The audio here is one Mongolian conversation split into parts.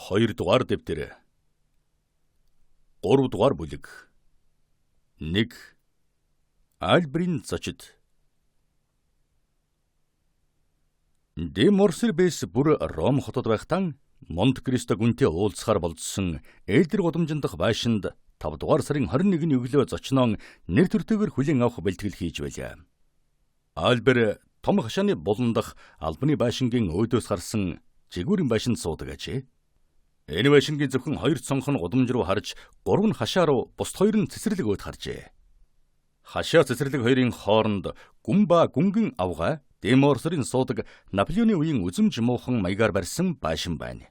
2 дугаар дэвтэр 3 дугаар бүлэг 1 Альберийн зочид Де Морсербес бүр Ром хотод байхдаа Монте Кристо гүнтэй уулзахаар болцсон Элдер гудамжин дахь байшинд 5 дугаар сарын 21-ний өглөө зочноо нэр төртэйгээр хүлээн авах бэлтгэл хийж байлаа. Альбер том хашааны булан дахь албаны байшингийн өөдөөс гарсан жигүүрийн байшинд суудаг ажээ. Энэ байшингийн зөвхөн 2 цонх нь гудамж руу харж, 3 нь хашаа руу, бусд 2 нь цэцэрлэг өөд харжээ. Хашаа цэцэрлэг хоёрын хооронд гүн ба гүнгэн авгаа Де Морсерийн суудаг Наполеоны үеийн үзмж муухан маягаар барьсан байшин байна.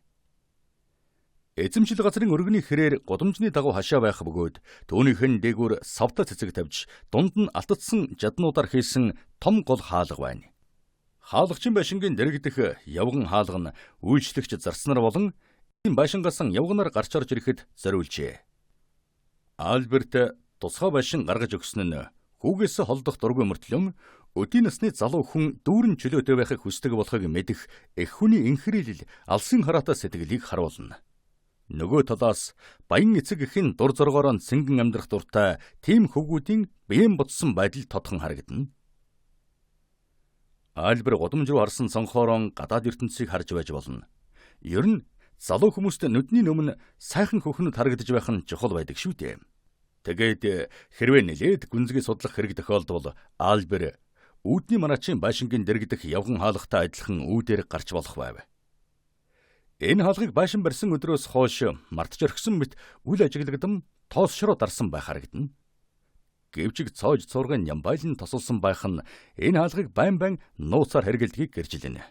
Эзэмшил газрын өргөний хэрээр гудамжны дагуу хашаа байх бөгөөд түүнийхэн дээгүүр савта цэцэг тавьж, дунд нь алтдсан жаднуудаар хийсэн том гол хаалга байна. Хаалгачин байшингийн дэрэгдэх явган хаалга нь үйлчлэгч зарснаар болон байшингаас явганаар гарч орж ирэхэд зориулжээ. Альберт тусгай байшин гаргаж өгсөн нь хүүгээс холдох дургүй мөртлөн өдийн насны залуу хүн дүүрэн чөлөөтэй байхыг хүсдэг болохыг мэдэх эх хүний инхрийлэл алсын хараатай сэтгэлийг харуулна. Нөгөө талаас баян эцэг эхийн дур зоргоороо цэнгэн амьдрах дуртай тийм хөвгүүдийн биеэн бутсан байдал тодхон харагдана. Альбер гудамж руу харсан цонхоороо гадаад ертөнцийг харж байж болно. Ер нь залуу хүмүүст нүдний өмнө сайхан хөхнөд харагдаж байх нь чухал байдаг шүү дээ. Тэгээд хэрвээ нэлээд гүнзгий судлах хэрэг тохиолдвол Альбер үүдний манаачийн байшингийн дэрэгдэх явган хаалгатай адилхан үүдээр гарч болох байв. Энэ хаалгыг байшин барьсан өдрөөс хойш мартж орхисон мэт үл ажиглагдсан тоос шороо дарсан байх харагдана. Гэвчиг цоож цуургын ямбайлан тосолсон байх нь энэ хаалгыг байн нууцаар хэргэлдгийг гэрчилнэ.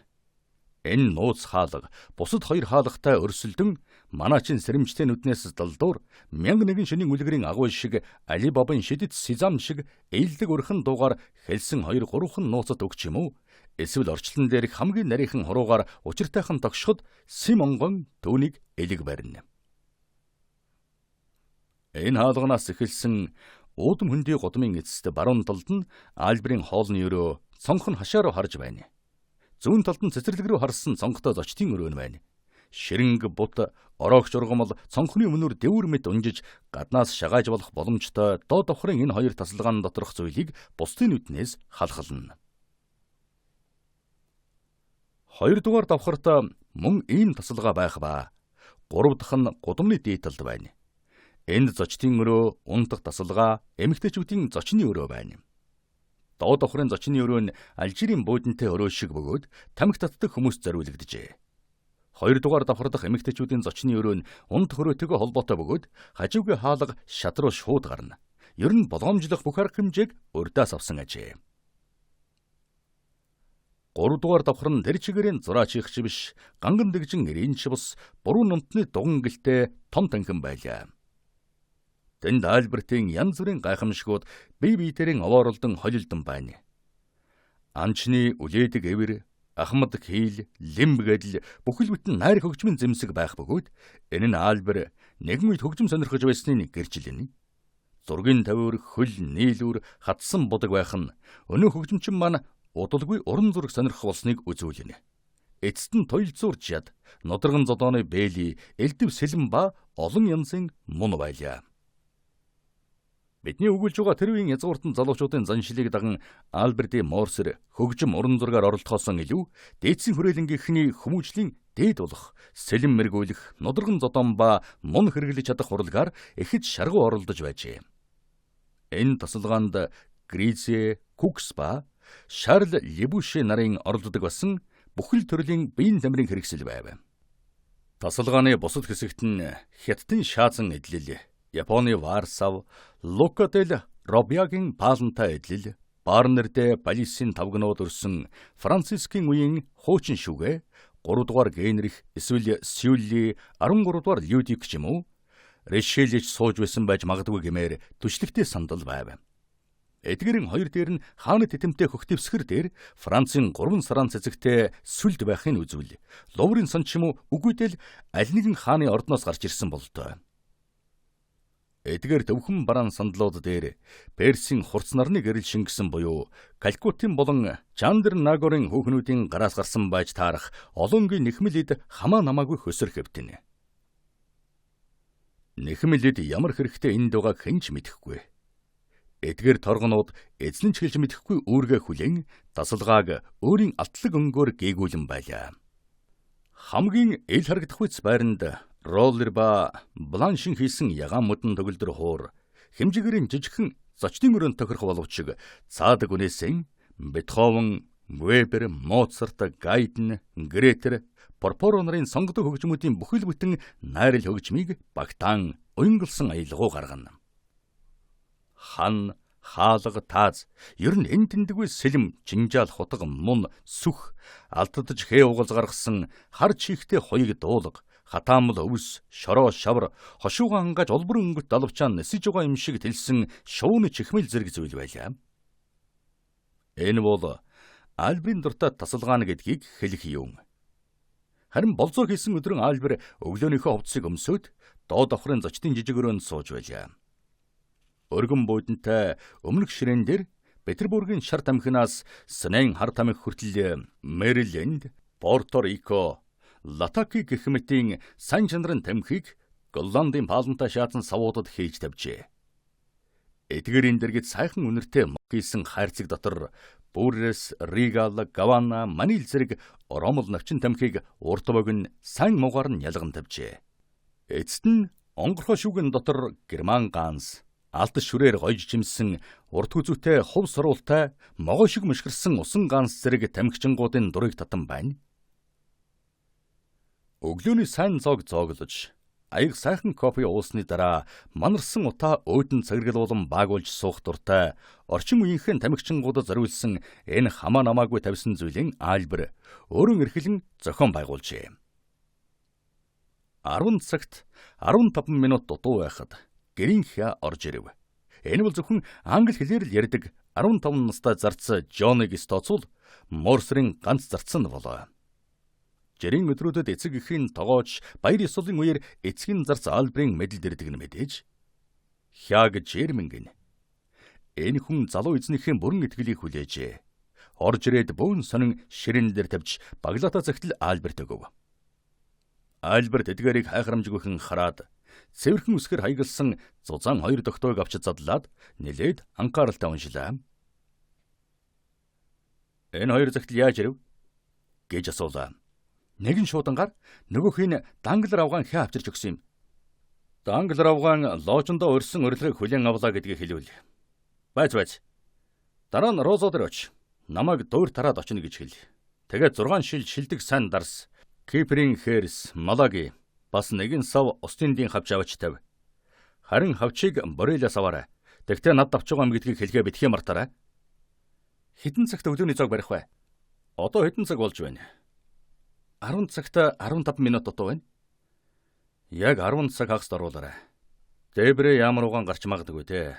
Энэ нууц хаалга бусад 2 хаалгатай өрсөлдөн манаачин сэрэмжтэй нүднээс далдуур 1001 шөнийн үлгэрийн агуй шиг Али Бабын шидэт Сизам шиг ээлдэг өрхөн дуугаар хэлсэн 2-3хан нууцад өгч юм уу? Эсвэл орчлон дээрх хамгийн нарийнхан хуруугаар учиртайхан тогшоход Симонгон түүнийг элэг барина. Энэ хаалганаас эхэлсэн уудам хөндий гудамын эцэст баруун талд нь Альберийн хоолны өрөө цонх нь хашаа руу харж байна. Зүүн талд нь цэцэрлэг рүү харсан цонхтой зочдын өрөө нь байна. Ширэнг бут ороогч ургамал цонхны өмнөр дэвүр мэт унжиж гаднаас шагааж болох боломжтой доод давхрын энэ 2 тасалгаан доторх зүйлийг бусдын нүднээс халахлна. 2 дугаар давхарт мөн ийм тасалгаа байх ба 3 дахь нь гудамны дээд талд байна. Энд зочдын өрөө, унт дахь тасалгаа эмэгтэйчүүдийн зочны өрөө байна. Доод давхрын зочны өрөө нь Алжирийн буудантай өрөө шиг бөгөөд тамхи татдаг хүмүүс зориулагдажээ. 2 дугаар давхар дахь эмэгтэйчүүдийн зочны өрөө нь унт хөрөөтэйгээ холбоотой бөгөөд хажуугийн хаалга шат руу шууд гарна. Ер нь болгоомжлох бүх арга хэмжээг урьдаас авсан ажээ. 3 дугаар давхар нь тэр чигээрийн зураач их биш, ганган дэгжин эрийн бус, буруу нумтны дуган гэлтэй том танхим байлаа. Тэнд Альбертийн янз бүрийн гайхамшгууд бие биетэрийн овооролдон холилдон байна. Анчны үлээдэг эвэр, ахмад хийл, лимб гэдэл бүхэл бүтэн найр хөгжмийн зэмсэг байх бөгөөд энэ нь Альбер нэгэн үед хөгжим сонирхож байсныг гэрчилнэ. Зургийн тавиур, хөл, нийлүүр, хатсан будаг байх нь өнөө хөгжимчин маань удалгүй уран зураг сонирхох болсныг үзүүлнэ. Эцэст нь туйлзуур жад, нудраган зодооны бээли, элдэв сэлэн ба олон янзын мун байлаа. Бидний өгүүлж байгаа тэр үеийн язгууртан залуучуудын заншилыг даган Альбер де Морсер хөгжим уран зургаар оролцохоос илүү дээдсийн хүрээлэнгийнхний хүмүүжлийн дээд болох сэлэн мэргүүлэх, нудраган зодон ба мун хэрэглэж чадах урлагаар ихэд шаргуу оролдож байжээ. Энэ тасалгаанд Гризе, Кукс ба Шарл Лебуше нарын оролддог басан бүхэл төрлийн биеийн тамирын хэрэгсэл байв. Тасалгааны бусад хэсэгт нь Хятадын Шаазан эдлэл, Японы Варсав, Лука дель Робягийн Палантай эдлэл, Барнердэ Балисын тавгнууд өрсөн Францискийн үеийн хуучин шүгэ, 3 дугаар Генрих эсвэл Сюлли, 13 дугаар Людвиг ч юм уу, Решелж сууж байсан байж магадгүй гэмээр түшлэгтэй сандал байв. Эдгээрийн 2 дээр нь хааны титэмтэй хөхтөвсгэр дээр Францын 3 сараан цэцэгтэй сүлд байхын үзвэл Луврын сан ч юм уу үгүйтэл аль нэгэн хааны ордноос гарч ирсэн болтой. Эдгээр төвхөн бараан сандлууд дээр Персийн хурц нарны гэрэл шингэсэн буюу Калькуттын болон Чандр Нагорын хүүхнүүдийн гараас гарсан байж таарах олонгийн нэхмэлэд хамаа намаагүй хөсөр хэвтэнэ. Нэхмэлэд ямар хэрэгтэй энд байгааг хэн ч мэдэхгүй. Эдгээр торгонууд эзэн ч хэлж мэдэхгүй үүргээ хүлээн тасалгааг өөрийн алтлаг өнгөөр гээгүүлэн байлаа. Хамгийн ил харагдах үс байранд роллер ба бланшин хийсэн ягаан модон төгөлдөр хуур хэмжээгэрийн жижигхэн зочдын өрөөнд тохирох боловч цаадаг үнээсээ Бетховен, Вебер, Моцарт, Гайден, Гретер, Порпоро нарын сонгодог хөгжмүүдийн бүхэл бүтэн найрал хөгжмийг багтаан уянгалсан аялгау гаргана. Хан, хаалга, тааз, ер нь эн тэндгүй сэлэм, жинжаал, хутга, мун, сүх, алдадж хээ угалз гаргасан хар чихтэй хоёг дуулга, хатаамал өвс, шороо шавар, хошуугаан хангаж олбор өнгөт далавчаан нэсэж байгаа юм шиг тэлсэн шууны чихмэл зэрэг зүйл байлаа. Энэ бол Альберийн дуртай тасалгаана гэдгийг хэлэх юм. Харин болзоо хийсэн өдрөн Альбер өглөөнийхөө хувцсыг өмсөөд доод давхрын зочдын жижиг өрөөнд сууж байлаа. Өргөн буудантай өмнөх ширээн дээр Петербургийн шар тамхинаас Снейн хар тамхи хүртэл Мэриленд, Порто-Рико, Латаки гэх мэтийн сайн чанарын тамхиг Голландын палантай шаасан савуудад хийж тавьжээ. Эдгээрийн дэргэд сайхан үнэртэй хийсэн хайрцаг дотор Бүрээс, Ригал, Гавана, Манил зэрэг Ромол навчин тамхиг урт богино сайн муугаар нь ялган тавьжээ. Эцэст нь онгорхоо шүүгэн дотор Герман ганс, алт шүрээр гойж жимсэн урт хүзүүтэй хув соруултай могоо шиг мушгирсан усан ганс зэрэг тамхичингуудын дурыг татан байна. Өглөөний сайн зоог зооглож, аяг сайхан кофе уусны дараа манарсан утаа өөдөн цагиргалуулан баагуулж суух дуртай орчин үеийнхэн тамхичингуудад зориулсан энэ хамаа намаагүй тавьсан зүйлийн Альбер өөрөн эрхлэн зохион байгуулжээ. 10 цагт 15 минут дутуу байхад гэрийн хя орж ирэв. Энэ бол зөвхөн англи хэлээр л ярьдаг 15 настай зарц Джоныг тооцвол Морсерийн ганц зарц нь болоо. Жирийн өдрүүдэд эцэг эхийн тогооч баяр ёслолын үеэр эцгийн зарц Альберийн мэдэлд ирдэг нь мэдээж. Хяг Жерминген. Энэ хүн залуу эзнийхээ бүрэн итгэлийг хүлээжээ. Орж ирээд бөөн сонин ширээн дээр тавьж баглаата захидал Альберт өгөв. Альберт эдгээрийг хайхрамжгүйхэн хараад цэвэрхэн үсгээр хаягалсан зузаан хоёр дохтойг авч задлаад нэлээд анхааралтай уншилаа. Энэ хоёр захидал яаж ирэв гэж асуулаа. Нэг нь шуудангаар, нөгөөх нь Данглер авгаан хэ авчирч өгсөн юм. Данглер авгаан лоожондоо өрсөн урилгыг хүлээн авлаа гэдгийг хэлвэл. Байж. Дараа нь Розо дээр оч. Намайг дуур тараад очно гэж хэл. Тэгээд 6 шил шилдэг сайн дарс, Киприйн Херс, Малаги, бас нэгэн сав Остиндийн хавч авч тавь. Харин хавчийг Борелиас аваарай. Тэгтээ над давч байгаа юм гэдгийг хэлгээ битгий мартаарай. Хэдэн цагт өглөөний зоог барих вэ? Одоо хэдэн цаг болж байна? 10 цагт 15 минут дутуу байна. Яг 10 цаг хагас оруулаарай. Дебрэ ямар угаан гарч магадгүй те.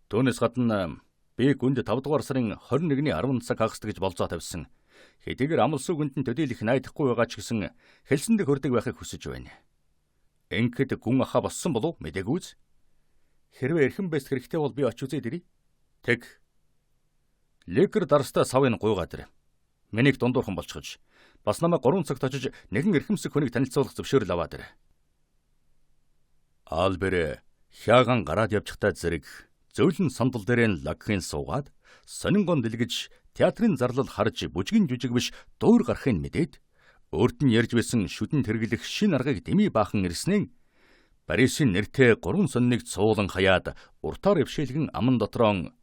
Түүнээс гадна би гүнд 5 дугаар сарын 21-ний 10 цаг хагаст гэж болзоо тавьсан. Хэдийгээр амлсуу гүнд нь төдийлөх найдахгүй байгаа ч гэсэн хэлсэндээ хөрдөг байхыг хүсэж байна. Ингээд гүн ахаа боссон болов мэдээгүй. Хэрвээ эрхэм бэст хэрэгтэй бол би оч үзээд ирье. Тэг. Лекэр дарстаа савын гуйгаад ир. Миний дундуурхан болчихож. Бас намайг 3 цагт очиж нэгэн эрхэмсэг хүнийг танилцуулах зөвшөөрөл аваад ир. Альбер хяган гараад явчихтай зэрэг зөөлөн сандал дээр нь лагхийн суугаад сонингон дэлгэж театрын зарлал харж бүжгэн жүжиг биш дуур гарахын мэдээд өөрт нь ярьж байсан шүдэн тэргэлэх шин аргыг дэмий баахан ирснэн Парисын нэртэй 3 сонныг цуулан хаяад уртаар өвшөөлгөн аман дотроон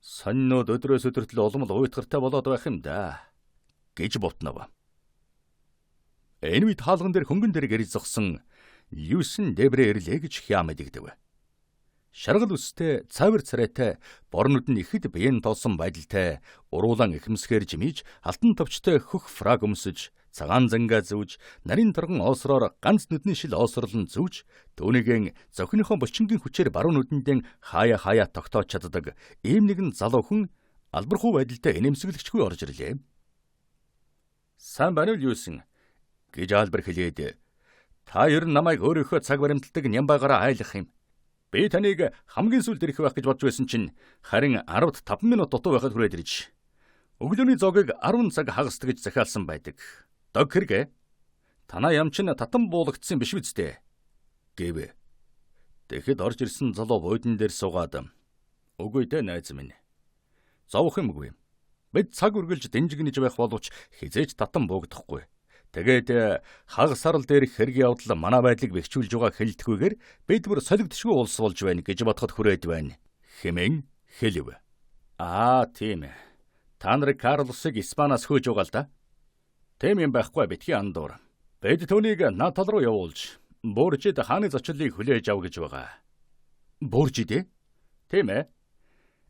соннууд өдрөөс өдөртөл улмал уйтгартай болоод байх юм да гэж ботнов. Энэ үед хаалган дээр хөнгөн дээр гэрэл зогсон Люсен Дебрэ ирлээ гэж хя мэдэгдэв. Шаргал үстэй, цавир царайтай, борнууд нь ихэд биеэн тоосон байдалтай, уруулан ихэмсгээр жимиж, алтан товчтой хөх фраг өмсөж, цагаан зангаа зүүж, нарийн торгон оосроор ганц нүдний шил оосрлон зүүж, түүнийгэн зохиныхоо булчингийн хүчээр баруун нүдэндээ хаяа тогтоож чаддаг ийм нэгэн залуу хүн албархуу байдалтай инээмсэглэгчгүй орж ирлээ. Сайн байна уу Люсен гэж Альбер хэлээд та ер нь намайг өөрийнхөө цаг баримталдаг нямбаагаараа айлах юм. Би таныг хамгийн сүүлд ирэх байх гэж бодж байсан чинь харин 10-5 минут дутуу байхад хүрээд ирж. Өглөөний зоогийг 10 цаг хагаст гэж захиалсан байдаг. Дог хэрэг. Танаа ям чин татан буулгдсан биш үсттэй. гэв. Тэгэхэд орж ирсэн залуу буудан дээр суугаад "Үгүй дээ найз минь. Зовох юмгүй. Бид цаг үргэлж дэнжигнэж байх боловч хизээж татан буугдахгүй. Тэгээд хаг сарал дээрх хэрэг явдал манай байдлыг бэхжүүлж байгаа хэлдэггүйгээр бид бүр солигдшгүй улс болж байна гэж бодоход хүрээд байна" хэмээн хэлв. Тийм ээ. Та нарыг Карлосыг Испаниас хөөж байгаа л да. Тэм юм байхгүй битгий андуур. Бид түүнийг над тал руу явуулж, Буржид хааны зочлыг хүлээж ав гэж байгаа. Буржид ээ? Тийм ээ.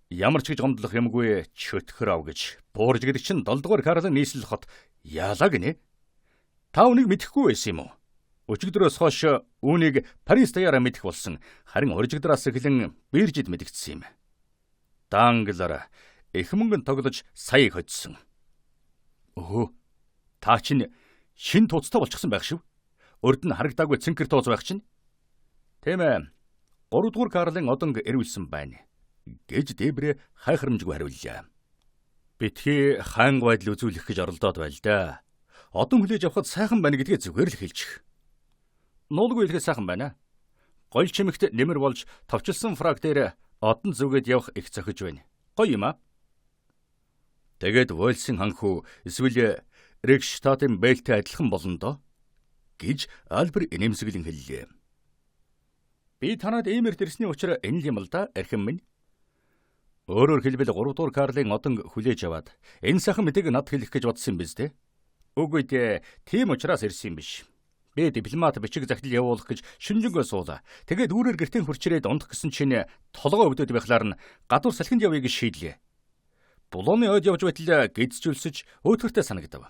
Ямар ч гэж гомдлох юмгүй чөтгөр ав гэж. Бурж гэдэг чинь 7 дугаар Карлын нийслэл хот яалаа гинэ. Та үнийг мэдэхгүй байсан юм уу? Өчигдрөөс хойш үүнийг Парис даяараа мэдэх болсон. Харин уржигдраас эхлэн Биржид мэдэгдсэн юм. Данглаар их мөнгөнд тоглож саяыг хоцсон. Та чинь шин туцтай болчихсон байх шив. Урд нь харагдаагүй цэнкэр тууз байх чинь. Тийм ээ. 3 дугаар Карлын одонг ирүүлсэн байна гэж Дебрэ хайхрамжгүй хариуллаа. Битгий хаанг байдал үзүүлэх гэж оролдоод байл да. Одон хүлээж авахд сайхан байна гэдгээ зүгээр л хэлчих. Нуулгүй хэлэхэд сайхан байна. Гол чимэгт нэмэр болж товчлсон фраг дээр одон зүгээд явах их зохиж байна. Гоё юм аа. Тэгээд Вольсын ханхүү эсвэл Рекштадын бэлтэй адилхан болно доо гэж Альбер инэмсэглэн хэллээ. Би танад иймэр дэрсний учраа энэ юм л да, архин минь. Өөрөөр хэлбэл 3 дугаар Карлын одон хүлээж аваад энэ сайхан мэдээг над хэлэх гэж бодсон юм биз дээ. Үгүй дээ, тийм учраас ирсэн юм биш. Би дипломат бичиг захидал явуулах гэж шүнжэнгөө суулаа. Тэгээд үүрээр гэртээ хурцрээд унтах гэсэн чинь толгоо өвдөд байхлаар нь гадуур салхинд явъя гэж шийдлээ. Булооны ойд явж байтал гидсжүүлсэж өөдгөртэй санагдав.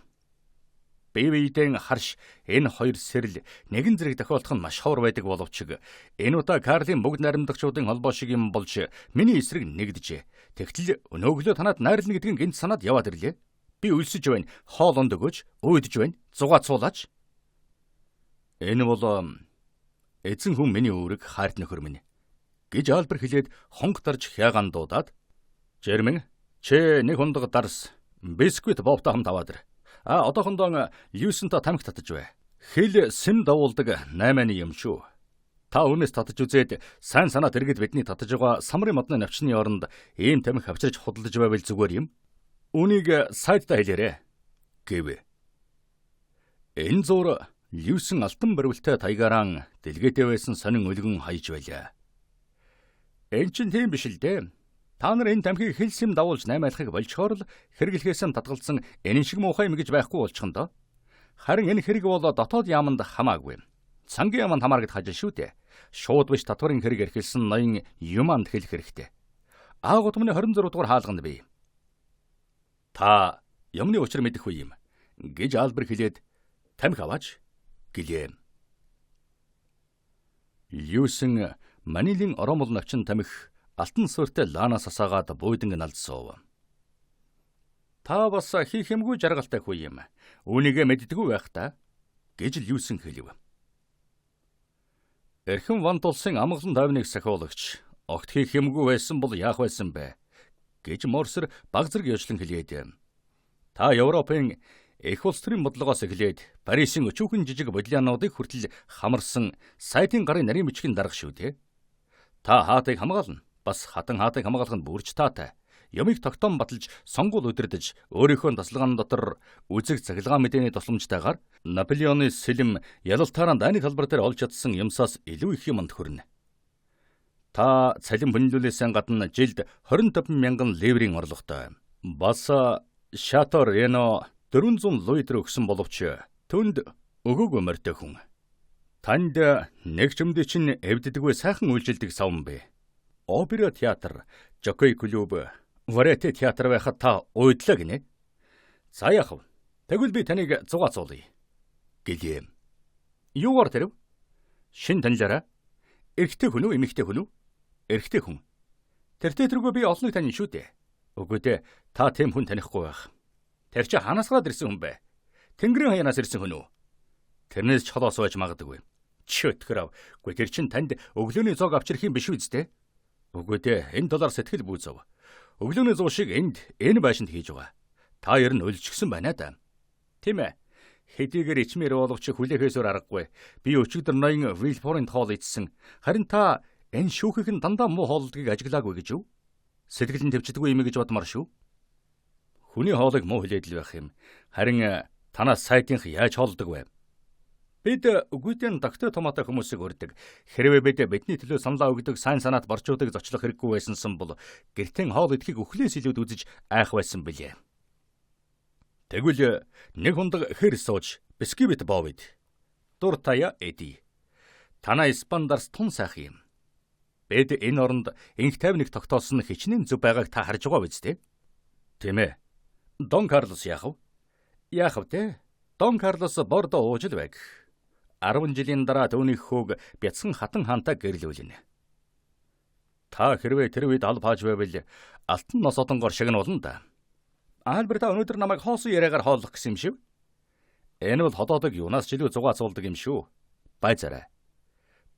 Бивэйдэн харш энэ хоёр сэрэл нэгэн зэрэг тохиолдох нь маш ховор байдаг боловч энэ удаа Карлын бүгд найрамдагчдын холбоо шиг юм болж миний эсрэг нэгдэжээ. Тэгтэл өнөөгөө танад найрлна гэдгийг гинт санаад яваад ирлээ. Би өлсөж байна, хоолонд өгөөж, өөдөж байна, зугаа цуулаач. Энэ бол эзэн хүн миний үүрэг хайрт нөхөр минь гэж Альбер хэлээд хонг дарж хягаан дуудаад "Жермен, чи нэг хундаг дарс, бисквит бовтой хамт аваад ир. Одоохондоо Люсенто тамхи татаж бай. Хэл сэм давуулдаг 8-ны юм шүү. Та өнөөс татаж үзээд сайн санаад иргэд бидний татаж байгаа самрын модны навчны оронд ийм тамхи авчирч худалдаж байвал зүгээр юм. Үнийг сайдтай хэлээрэй" гэв. Энэ зур Люсен алтан барилттай тайгаран дэлгээтэй байсан сонин өлгөн хайж байлаа. "Энэ чинь тийм биш л дээ. Та нар энэ тамхиг хэлсэм давуулж наймаалахыг болчхоор л хэрэглэхээс нь татгалзсан энэ шиг муухай юм гэж байхгүй болчихно доо. Харин энэ хэрэг бол дотоод яаманд хамаагүй. Цангийн яаманд хамааргад хажин шүү дээ. Шууд биш татварын хэрэг эрхэлсэн ноён юманд хэлэх хэрэгтэй. Гудамны 26 дугаар хаалганд бий. Та юмны учир мэдэх үе юм" гэж Альбер хэлээд тамхи аваач гэлээ. Люсен Манилийн оромол навчин тамхи алтан суурьтай ланаас асаагаад бууданг налдсов. "Та бас хийх юмгүй жаргалтай хүү юм. Үүнийгээ мэддэггүй байх та" гэж Люсен хэлв. Эрхэм Вант улсын амгалан тайвныг сахиулагч огт хийх юмгүй байсан бол яах байсан бэ гэж Морсер баг зэрэг яжлан хэлээд "Та Европын их улс төрийн бодлогоос эхлээд Парисын өчүүхэн жижиг бодлиануудыг хүртэл хамарсан сайтын гарын нарийн бичгийн дарга шүү дээ. Та хаатыг хамгаална. Бас хатан хаатыг хамгаалах нь бүрч таатай. Ямыг тогтоом баталж сонгуул удирдах өөрийнхөө тасалгаан дотор үзэг цахилгаан мэдээний тусламжтайгаар Наполеоны сэлэм ялалтаараа дайны талбар дээр олж чадсан юмсаас илүү их юмд хүрнэ. Та цалин бөнлүүлээсээ гадна жилд 25 мянган ливрийн орлоготой. Бас Шато Рено 400 луйдэр өгсөн боловч түнд өгөөгүй морьтой хүн. Танд нэг чөмдөө чинь эвддэггүй сайхан үйлчилдэг савн бэ. Опера театр, жокей клуб, варете театр байхад та уйдлаа гинэ. За яах вэ? Тэгвэл би таныг зугаа цуулъя гэлээ. Юугаар тэрв? Шин танилаараа. Эрэгтэй хүн үү, эмэгтэй хүн үү? Эрэгтэй хүн. Тэр театргүй би олныг таних шүү дээ. Үгүй дээ, та тэм хүн танихгүй байх. Тэр чи ханаасгаад ирсэн хүн бэ? Тэнгэрийн хаянаас ирсэн хүн үү? Тэрнээс ч холоос байж магадгүй. Чөтгөрав. Гүй тэр чин танд өглөөний зоог авчрах юм биш үсттэй? Үгүй дээ, энэ доллар сэтгэл бүүзв. Өглөөний зуу шиг энэ байшинд хийж байгаа. Та ер нь өлжчихсэн байна да. Тийм ээ. Хэдийгээр ичмээр боловч хүлээхээсээр аргагүй. Би өчигдөр ноён Вилфорын хоол идсэн. Харин та энэ шүүхийг нь дандаа муу хооллодгийг ажиглаагүй гэж юу? Сэтгэл нь төвчдөггүй юм гэж бодмаар шүү. Хүний хоолыг муу хүлээд л байх юм. Харин танаас сайдынх яаж хоолдог вэ? Бид үгүйдэн доктой томоотой хүмүүсийг урьдаг. Хэрвээ бид бидний төлөө саналаа өгдөг сайн санаат борчуудыг зочлох хэрэггүй байсансан бол гэртэн хоол идэхийг өхлөөс илүүд үзэж айх байсан билээ. Тэгвэл нэг хундаг хэр сууж бисквит боовид. Дуртая эди. Танаа Испандарс тун сайхан юм. Бид энэ оронд инх тайвныг тогтоосон хичнээн зөв байгааг та харж байгаа биз дээ? Тийм ээ. Дон Карлос яахав? Яахав те? Дон Карлос бордо ууж л байг. 10 жилийн дараа түүний хөөг бяцхан хатан хаантай гэрлүүлнэ. Та хэрвээ тэр үед алба хааж байвал алтан нос одонгоор шагнуулна да. Альберта өнөөдөр намайг хоосон яриагаар хооллох гэсэн юм шив. Энэ бол ходоодыг юунаас ч илүү зугаацуулдаг юм шүү. Байцаарай.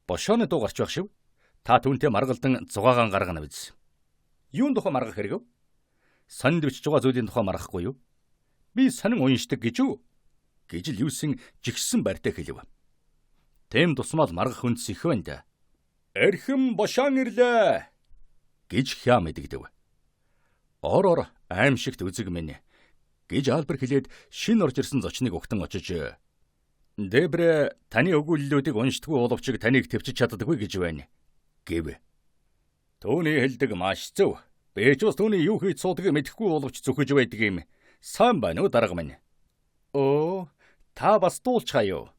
Бошооны дуу гарч байх шив. Та түүнтэй маргалдан зугаагаан гаргана биз. Юун тухай маргах хэрэг вэ? Сонин дэвчж байгаа зүйлийн тухай маргахгүй юу? Би сонин уншдаг гэж юу? Гэж л юусэн жигсэн барьтай хэлв. Тэм тусмал маргах хүнс их байна да. Эрхэм бошоон ирлээ гэж хя мэдэгдэв. Ороор аимшигт үзэг минь гэж Альбер хэлээд шин орж ирсэн зочныг угтан очиж Дебре таны өгүүллүүдийг уншдаггүй боловч таныг төвчж чаддаггүй гэж байна гэв. Төвний хэлдэг маш зөв. Бэж бас түүний юу хийж суудгийг мэдэхгүй боловч зүхэж байдаг юм. Сайн байна уу дарга минь? Оо, та бас дуулч хаяа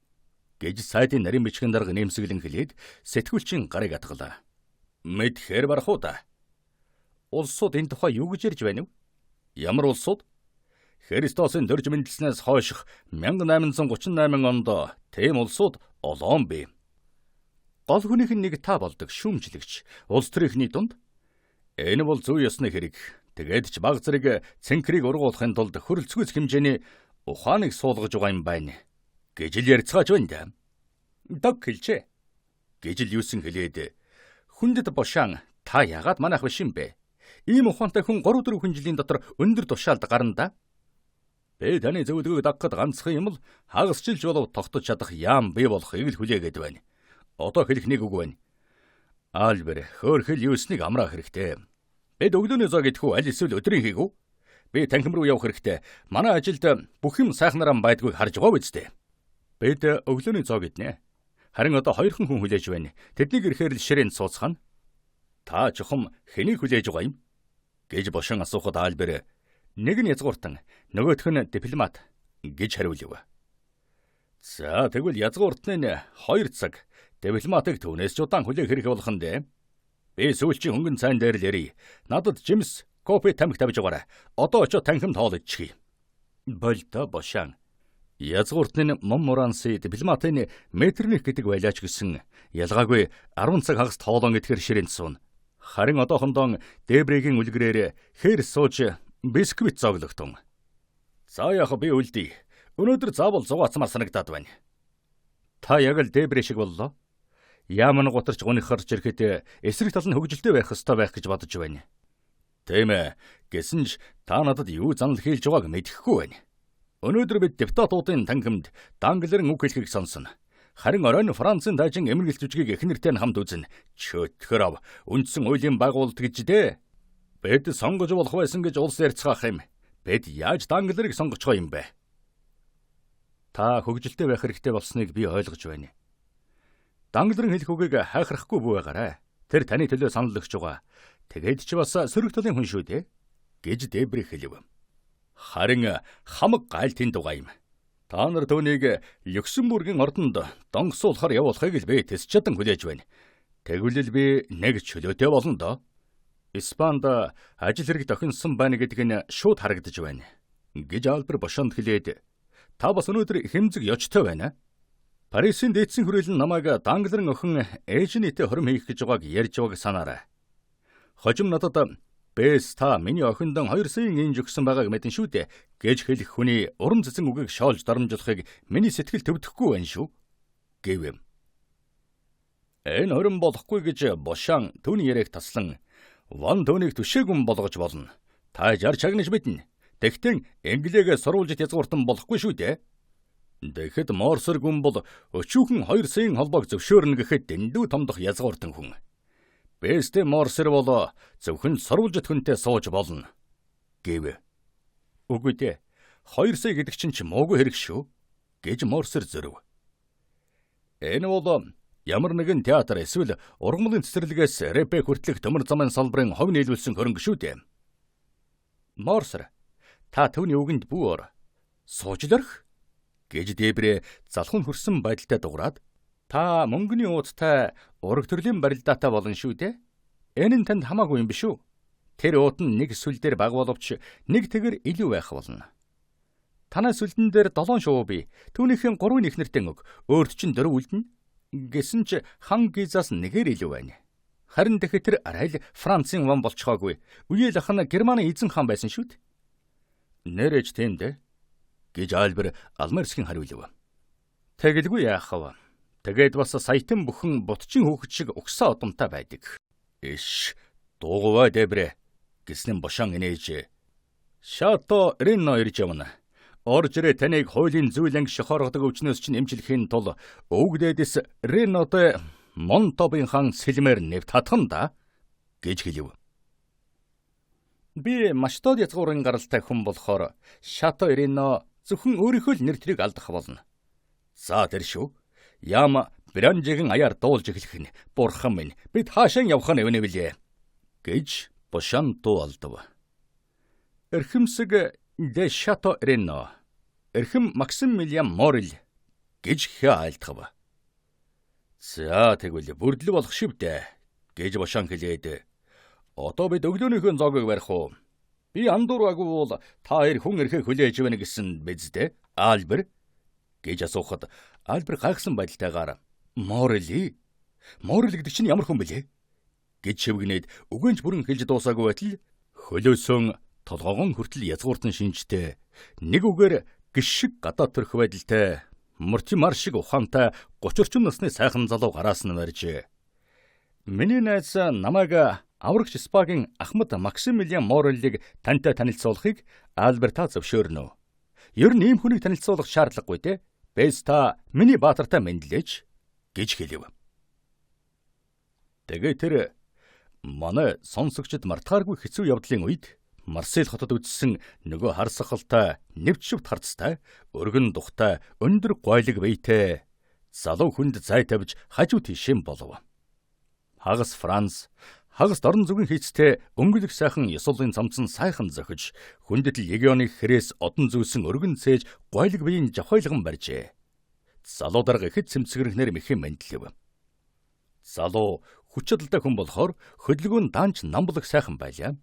гэж сайдын нарийн бичгэн дарга нэмсэглэн хэлээд сэтгүүлчин гарыг атгалаа. Мэдхээр барах уу та? Улсууд энэ тухай юу гэж ярьж байна вэ? Ямар улсууд? Христосын дөрж мэндэлснээс хойших 1838 онд тэм улсууд олоон бий. Гол хүнийх нь нэг та болдог шүүмжлэгч улс төрийнхний дунд. Энэ бол зүй ёсны хэрэг. Тэгээд ч баг зэрэг цэнхрийг ургуулахын тулд хөрөлцгөөс хэмжээний ухааныг суулгаж байгаа юм байна гэж л ярьцгааж байна да. Дог хэлжээ. Гэж л юусэн хэлээд хүндэт бошаан та яагаад манайх биш юм бэ? Ийм ухаантай хүн 3-4 жилийн дотор өндөр тушаалд гарна да. Би таны зөвлөгөөг дагахад ганцхан юм л хагасчилж болов тогтож чадах яам бий болохыг л хүлээгээд байна. Одоо хэлэх нэг үг байна. Альбер, хөөрхөл юуснийг амраах хэрэгтэй. Бид өглөөний зоог идэхүү аль эсвэл өдрийн хийх үү? Би танхим руу явах хэрэгтэй. Манай ажилд бүх юм сайхнараа байдгүйг харж байгаа биз дээ. Бид өглөөний зоог иднэ. Харин одоо 2 хүн хүлээж байна. Тэднийг ирэхээр л ширээнд сууцгаана. Та чухам хэнийг хүлээж байгаа юм? Гэж бошин асуухад Альбер нэг нь язгууртан, нөгөөх нь дипломат гэж хариулв. За тэгвэл язгууртны 2 цаг дипломатыг түүнээс ч удаан хүлээх хэрэг болох нь дээ. Би сүүлчийн хөнгөн цайн дээр л ярий. Надад Жимс кофе тамхи тавьж байгаарай. Одоо очоо танхимд хоол идчихье. Болто бошаан. Язгууртны Моморанси дипломатын метрних гэдэг байлаач гэсэн ялгаагүй 10 цаг хагаст хоолон идэхэр ширээнд суун. Харин одоохондоо Дебрегийн үлгэрээр хэр сууж бисквит зоглогтон. За яах би үлдээ. Өнөөдөр заавал зугаацмаар санагдаад байна. Та яг л Дебре шиг боллоо. Яаман гутарч гуних харж ирэхэд эсрэг тал нь хөгжилтэй байх ёстой байх гэж бодож байна. Тийм ээ. Гэсэн ч та надад юу занал хийлж байгааг мэдэхгүй байна. Өнөөдөр бид депутатуудын танхимд данглерын үг хэлхийг сонсон. Харин оройн Францын дайчин эмэргэлт жүжигийг эхнэртэй нь хамт үзэн. Чөтгөр ав. Үндсэн хуулийн байгуулалт гэж дээ. Бид сонгож болох байсан гэж улс ярьцгаах юм. Бид яаж данглерыг сонгоч байгаа юм бэ? Та хөгжилтэй байх хэрэгтэй болсныг би ойлгож байна. Данглерын хэлэх үгийг хайхрахгүй бүү байгаарай. Тэр таны төлөө санал өгч байгаа. Тэгээд ч бас сөрөг талын хүн шүү дээ. Гэж Дебре хэлв. Харин хамаг гайлтын дугаа юм. Та нар түүнийг Люксембургийн ордонд донгосуулахар явуулахыг л би тэс чадан хүлээж байна. Тэгвэл би нэг чөлөөтэй болно доо. Испанд ажил хэрэг дохинсон байна гэдг нь шууд харагдаж байна. Гэж Альбер бошонд хэлээд та бас өнөөдөр хэмзэг ёчтой байна. Парисын дээдсэн хүрээлэн намайг данглерын охин ээжнийтэй хором хийх гэж байгааг ярьж байгааг санаарай. Хожим надад Бэс та миний охиндон 2 сая инж өгсөн байгааг мэдэн шүү дээ гэж хэлэх хүний урам цэцэн үгийг шоолж дарамжлахыг миний сэтгэл төвдөхгүй байна шүү гэв. Энэ хором болохгүй гэж бошаан түүний яриаг таслан ван түүнийг түшээгүн болгож болно. Та жар чагнаж мэднэ. Тэгтэн англиэгээ сурвалжит язгууртан болохгүй шүү дээ. Тэгэхэд Морсер гүн бол өчүүхэн 2 саяын холбоог зөвшөөрнө гэхэд дэндүү томдох язгууртан хүн. Бэстэ Морсер бол зөвхөн сурвалжит хүнтэй сууж болно гэв. Үгүй дээ. 2 сая гэдэг чинь ч муугүй хэрэг шүү гэж Морсер зөрөв. Энэ бол ямар нэгэн театр эсвэл ургамлын цэцэрлэгээс рэпэ хүртэлх төмөр замын салбарын хов нийлүүлсэн хөрөнгө шүү дээ. Морсер, та түүний үгэнд бүү ор. Суужларх гэж Дебрэ залхуун хөрсөн байдалтай дуурайд, та мөнгөний уудтай ураг төрлийн барилдаатай болно шүү дээ. Энэ нь танд хамаагүй юм биш үү? Тэр ууд нь нэг сүл дээр баг боловч нэг тэгэр илүү байх болно. Танай сүлдэн дээр 7 шувуу бий. Түүнийхэн 3 ихнэртэн өг. Өөрт чинь 4 үлдэнэ. Гэсэн ч хан гизаас нэгээр илүү байна. Харин тэгэхэд тэр арай л Францын ван болчихоогүй. Үеэл ах нь Германы эзэн хаан байсан шүү дээ. Нэрэж тийм дээ гэж Альбер Алмерсхийн хариулв. Тэгэлгүй яах вэ? Тэгээд бас саятан бүхэн бутчин хөөхд шиг угсаа удамтай байдаг. Иш, дуугаваа Дебрэ гэснэн бошон инээж. Шато Рено ирж явна. Орж ирээ таныг хуулийн зүйл анги шохооргодог өвчнөөс чинь эмчлэхийн тул өвгдөөс Ренотой Монтобын хаан сэлмээр нэвт татхан да гэж хэлв. Би Маштод язгуурын гаралтай хүн болохоор Шато Рено зөвхөн өөрийнхөө л нэр тэрийг алдах болно. За тэр шүү. Яам Бранжигийн аяар дуулж эхлэх нь бурхан минь бид хаашаа явах нь өвнө билээ гэж бошон дуу алдав. Эрхэмсэг де Шато Рено. Эрхэм Максимилиан Морил гэж айлтгав. За тэгвэл бүрдлэг болох шивдэ гэж бошон хэлээд. Одоо бид өглөөнийхөө зогийг барих уу? Би андуураагүй бол та хоёр хүн эрхээ хүлээж өгнө гэсэн биз дээ. Альбер гэж асуухад Альбер гайхсан байдалтайгаар Морил гэдэг чинь ямар хүн бэлээ гэж шивгнээд үгэнч бүрэн хэлж дуусаагүй байтал хөлөөсөн толгоогон хүртэл язгууртан шинжтэй нэг үгээр гişиг гадаад төрх байдалтай Мортимар шиг ухаантай 30 орчим насны сайхан залуу гараас нь барьж миний найз намайг аврагч Спагийн Ахмад Максимилиан Мориллиг тантай танилцуулахыг Альберта зөвшөөрнө. Ер нь ийм хүнийг танилцуулах шаардлагагүй те. Бэста миний баатартай мэдлэж гэж хэлв. Тэгээ тэр манай сонсогчд мартахааргүй хэцүү явдлын үед Марсель хотод үдссэн нөгөө хар сахалтай, нэвчшвт харцтай, өргөн тухтай, өндөр гойлог бийтэй залуу хүнд зай тавьж хажуу тийшээ болов. Хагас Франц, хагас орон зүгийн хийцтэй өнгөлөх сайхан ёсолын цамцан сайхан зохиж, хүндэт легионы хэрээс одон зүүсэн өргөн цээж гойлог биеийн жавхайлган барьжээ. Залуу дарга ихэд цэмцгэрхнэр мэхэн мэдлэв. Залуу хүчтэй хүн болохоор хөдөлгөөн даанч намблах сайхан байлаа.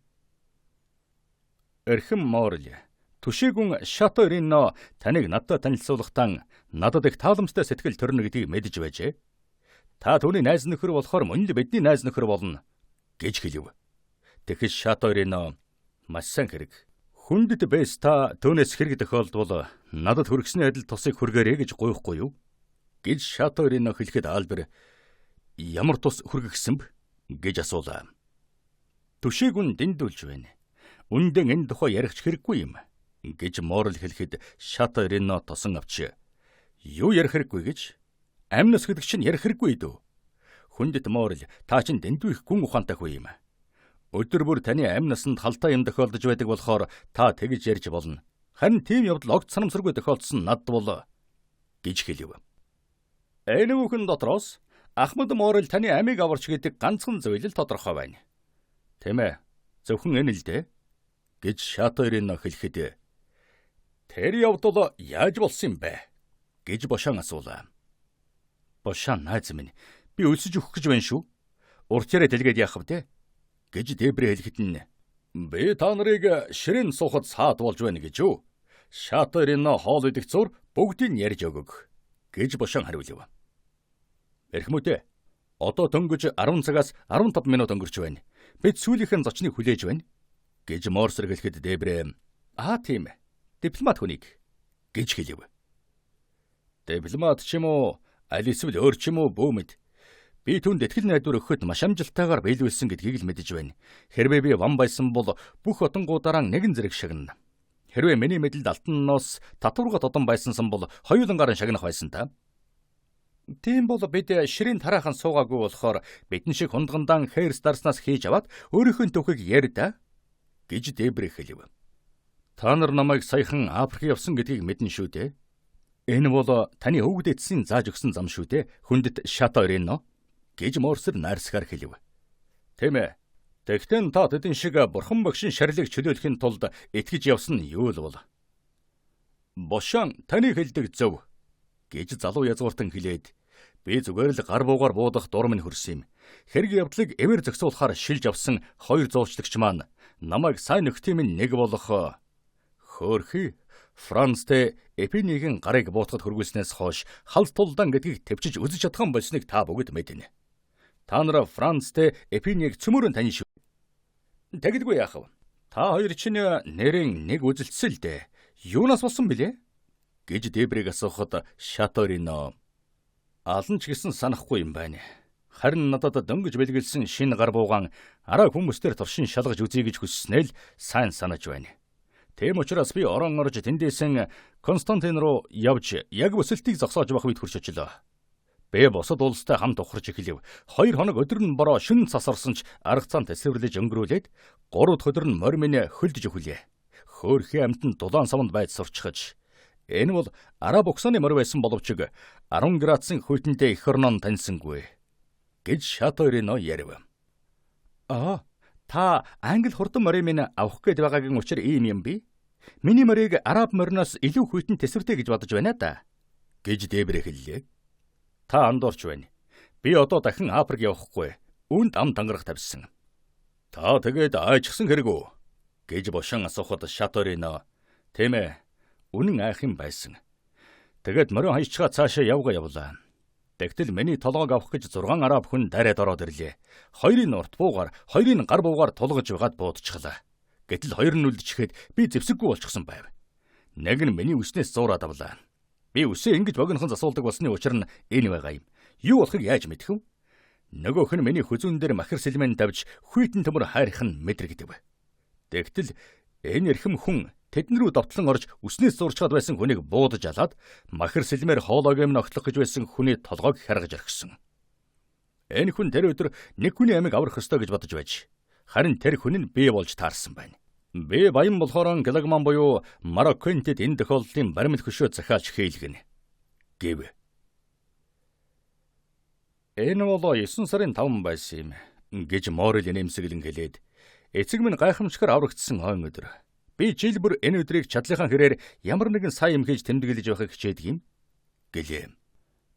Эрхэм Морил, түшээгүн Шато Рено таныг надтай танилцуулахдаа надад их тааламжтай сэтгэл төрнө гэдгийг мэдэж байжээ. Та түүний найз нөхөр болохоор мөн л бидний найз нөхөр болно гэж хэлв. Тэгэхэд Шато Рено маш сайн хэрэг. Хүндэт бэс та түүнээс хэрэг тохиолдвол надад хүргэсний адил тусыг хүргээрэй гэж гуйхгүй юу? гэж Шато Рено хэлэхэд Альбер ямар тус хүргэгсэн бэ гэж асуулаа. Түшээгүн дэндүүлж байна. Үндэн энэ тухай ярих хэрэггүй юм гэж Морил хэлэхэд Шато Рено тосон авч юу ярих хэрэггүй гэж амнас гэдэг чинь ярих хэрэггүй дөө. Хүндэт Морил та чинь дэндүү их гүн ухаантай хүн юм. Өдөр бүр таны амнасанд халтай юм тохиолдож байдаг болохоор та тэгж ярьж болно. Харин тийм явдал огт санамсаргүй тохиолдсон надад бол гэж хэлв. Энэ бүхэн дотроос Ахмад Морил таны амийг аварч гэдэг ганцхан зүйл л тодорхой байна. Тийм ээ. Зөвхөн энэ л дээ гэж Шато Рено хэлэхэд тэр явдал яаж болсон юм бэ гэж бошон асуулаа. Бошон найз минь би өлсөж өгөх гэж байна шүү. Уртчаараа дэлгээд яах вэ гэж Дебрэ хэлэхэд нь би та нарыг ширээн суухад саад болж байна гэж юу. Шато Рено хоол идэх зур бүгдийг ярьж өгөг гэж бошон хариулв. Эрхмүтэ одоо дөнгөж 10 цагаас 15 минут өнгөрч байна. Бид сүүлийнхэн зочныг хүлээж байна гэж Морсер хэлэхэд Дебрэ тийм дипломат хүнийг гэж хэлв. Дипломат ч юм уу аль эсвэл өөр ч юм уу бөөмд би түүнд итгэл найдвар өгөхөд маш амжилттайгаар биелүүлсэн гэдгийг л мэдэж байна. Хэрвээ би ван байсан бол бүх отонгуудаараа нэгэн зэрэг шагна. Хэрвээ миний мэдлэлд алтан ноос татварга додон байсан бол хоёулан гарын шагнах байсан та. Тийм бол бид ширийн тараахан суугаагүй болохоор бидэн шиг хундгандан хээрс дарснаас хийж аваад өөрийнхөө түүхийг ярьда гэж Дебрэ хэлв. Та нар намайг саяхан Африк явсан гэдгийг мэднэ шүү дээ. Энэ бол таны өвгд эцсийн зааж өгсөн зам шүү дээ. Хүндэт Шаторино гэж Морсер найрсгаар хэлв. Тийм ээ. Тэгтэн та тэдэн шиг бурхан багшин шарлыг чөлөөлөхийн тулд итгэж явсан нь юу л бол? Бошон таны хэлдэг зөв гэж залуу язгууртан хэлээд би зүгээр л гар буугаар буудах дурам нь хөрсөн юм. Хэрэг явдлыг эвэр зөксүүлэхээр шилж авсан хоёр зуучлагч маань намайг сайн нөхдийн минь нэг болох хөөрхий Францтэй Эпинигийн гарыг буутахад хөргүүлснээс хойш халд тулдан гэдгийг төвчж үзэж чадхан болсныг та бүгд мэднэ. Та нар Францтэй Эпинийг цөмөрөн тань шүү. Тэгдэггүй яах вэ? Та хоёр чинь нэрэн нэг үзэлцэл дээ. Юунаас болсон бэлээ? Гэж Дебрэг асуухад Шаторино алан ч гэсэн санахгүй юм байна. Харин надад дөнгөж бэлгэлсэн шинэ гар буугаан араа хүмүүстээр туршин шалгаж үзье гэж хүсснээ л сайн санаж байна. Тэм учраас би орон орж тэндээсэн Константин руу явж яг өсөлтийг зогсоож байх үед хурж очлоо. Би бусад улстай хамт ухарч эхлэв. 2 хоног өдөр нь бороо шүн цасарсан ч арга цаан тасвэрлэж өнгөрүүлээд 3 дахь өдөр нь морь минь хөлдөж өгүүлээ. Хөөрхий амтнд дулаан савнд байж сурчхаж. Энэ бол араб угсааны морь байсан боловч 10 градусын хүйтэнтэй эх орноо таньсангүй гэж Шаторино ярив. Та англи хурдан морийг минь авах гээд байгаагийн учир ийм юм би. Миний морийг араб мориноос илүү хүйтэн тесвэртэй гэж бодож байна да гэж Дебрэ хэллээ. Та андуурч байна. Би одоо дахин Африк явахгүй. Үүнд ам тангарах тавьсан. Та тэгээд айчсан хэрэг үү? Гэж бошин асуухад Шаторино тийм ээ. Үнэн айх юм байсан. Тэгээд морин хаячгаа цаашаа явлаа. Тэгтэл миний толгойг авах гэж 6 араб хүн дараад ороод ирлээ. 2-ын урт буугаар, 2-ын гар буугаар тулгаж байгаад буудчихлаа. Гэтэл 2 нь үлдчихээд би зэвсэггүй болчихсон байв. Нэг нь миний үснээс зуураад авлаа. Би үсээ ингэж богинохон засуулдаг болсны учир нь энэ байгаа юм. Юу болохыг яаж мэдэх вэ? Нөгөөх нь миний хүзүүн дээр махир сэлмэн давж хүйтэн төмөр хайрах нь мэдрэгдэв. Тэгтэл энэ эрхэм хүн тэдэн рүү довтлон орж үснээс зурчаад байсан хүнийг буудаж алаад махир сэлмээр хоолойг минь огтлох гэж байсан хүний толгойг харгаж орхисон. Энэ хүн тэр өдөр нэг хүний амиг аврах ёстой гэж бодож байж харин тэр хүн нь бие болж таарсан байна. Би баян болохоор Галагман буюу Марокконтэд энэ тохиолдлын баримт хөшөө захиалж хийлгэнэ гэв. Энэ бол 9 сарын 5 байсан юм гэж Морел нэмсэглэн хэлээд эцэг минь гайхамшигар аврагдсан хойно өдөр. Би жил бүр энэ өдрийг чадлынхаа хэрээр ямар нэгэн сайн юм хийж тэмдэглэж байхыг хичээдэг юм гэлээ.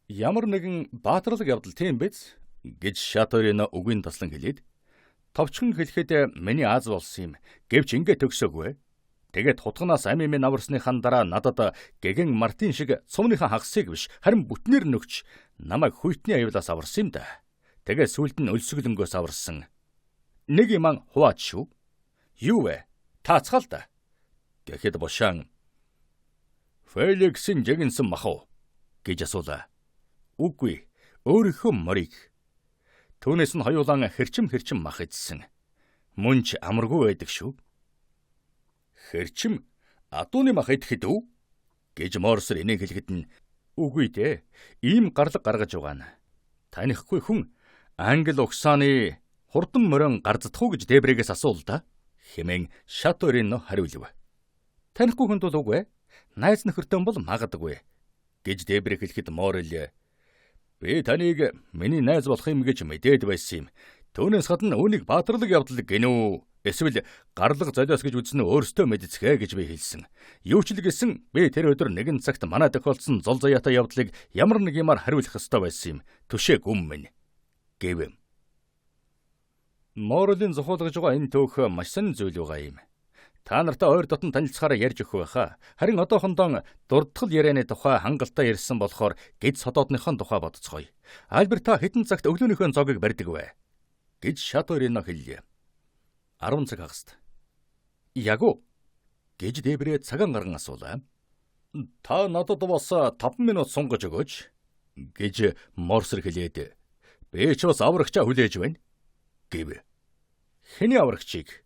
Ямар нэгэн баатарлаг явдал тийм биз гэж Шаторино үгийн таслан хэлээд товчхон хэлэхэд миний аз болсон юм. Гэвч ингэ төгсөөгүй. Тэгээд хутганаас амийн минь аварсныхан дараа надад гэгэн Мартин шиг цумныхаа хагасыг биш харин бүтнээр нөгч намайг хүйтний аюулаас аварсан юм да. Тэгээд сүлд нь өлсгөлөнгөөс аварсан. Нэг юм хуваач шүү. Юу вэ? Таацгаал да. Гэхэд бошаан Феликсийн жигэнсэн махав гэж асуулаа. Үгүй, өөрийнхөө морийг. Түүнээс нь хоёулаа хэрчим мах идсэн. Мөн ч амаргүй байдаг шүү. Хэрчим адууны мах идэхэд үү? Гэж Морсер энийг хэлэхэд нь үгүй дээ. Ийм гарлаг гаргаж байгаа нь. Танихгүй хүн англи угсааны хурдан морин гарцдах уу гэж Дебрэгээс асуул да. Хэмээн Шаторино хариулв. Танихгүй хүнд бол үгүй. Найз нөхөртөө бол магадгүй гэж Дебрэг хэлэхэд Морел би таныг миний найз болох юм гэж мэдээд байсан юм. Түүнээс гадна үүнийг баатарлаг явдал гинүү. Эсвэл гарлаг золиос гэж үзнэ өөртөө мэдцгээ гэж би хэлсэн. Юу ч л гэсэн би тэр өдөр нэгэн цагт манай тохиолдсон зол заяатай явдлыг ямар нэг юмар хариулах ёстой байсан юм. Түшээ гүм минь гэв. Морелын зохиолгож байгаа энэ төөх маш сонин зүйл байгаа юм. Та нартай ойр дотн танилцахаараа ярьж өгөх байхаа. Харин одоохондоо дурдгал ярианы тухай хангалттай ярьсан болохоор гид содоодныхон тухай бодцгоё. Альберта хэдэн цагт өглөөнийхөө зоогийг барьдаг вэ? Гэж Шаторино хэллээ. 10 цаг хагаст. Яг уу? Гэж Дебрэ цагаан гарган асуулаа. Та надад бас 5 минут сунгаж өгөөч гэж Морсер хэлээд би ч бас аврагчаа хүлээж байна гэв. Хэний аврагчийг?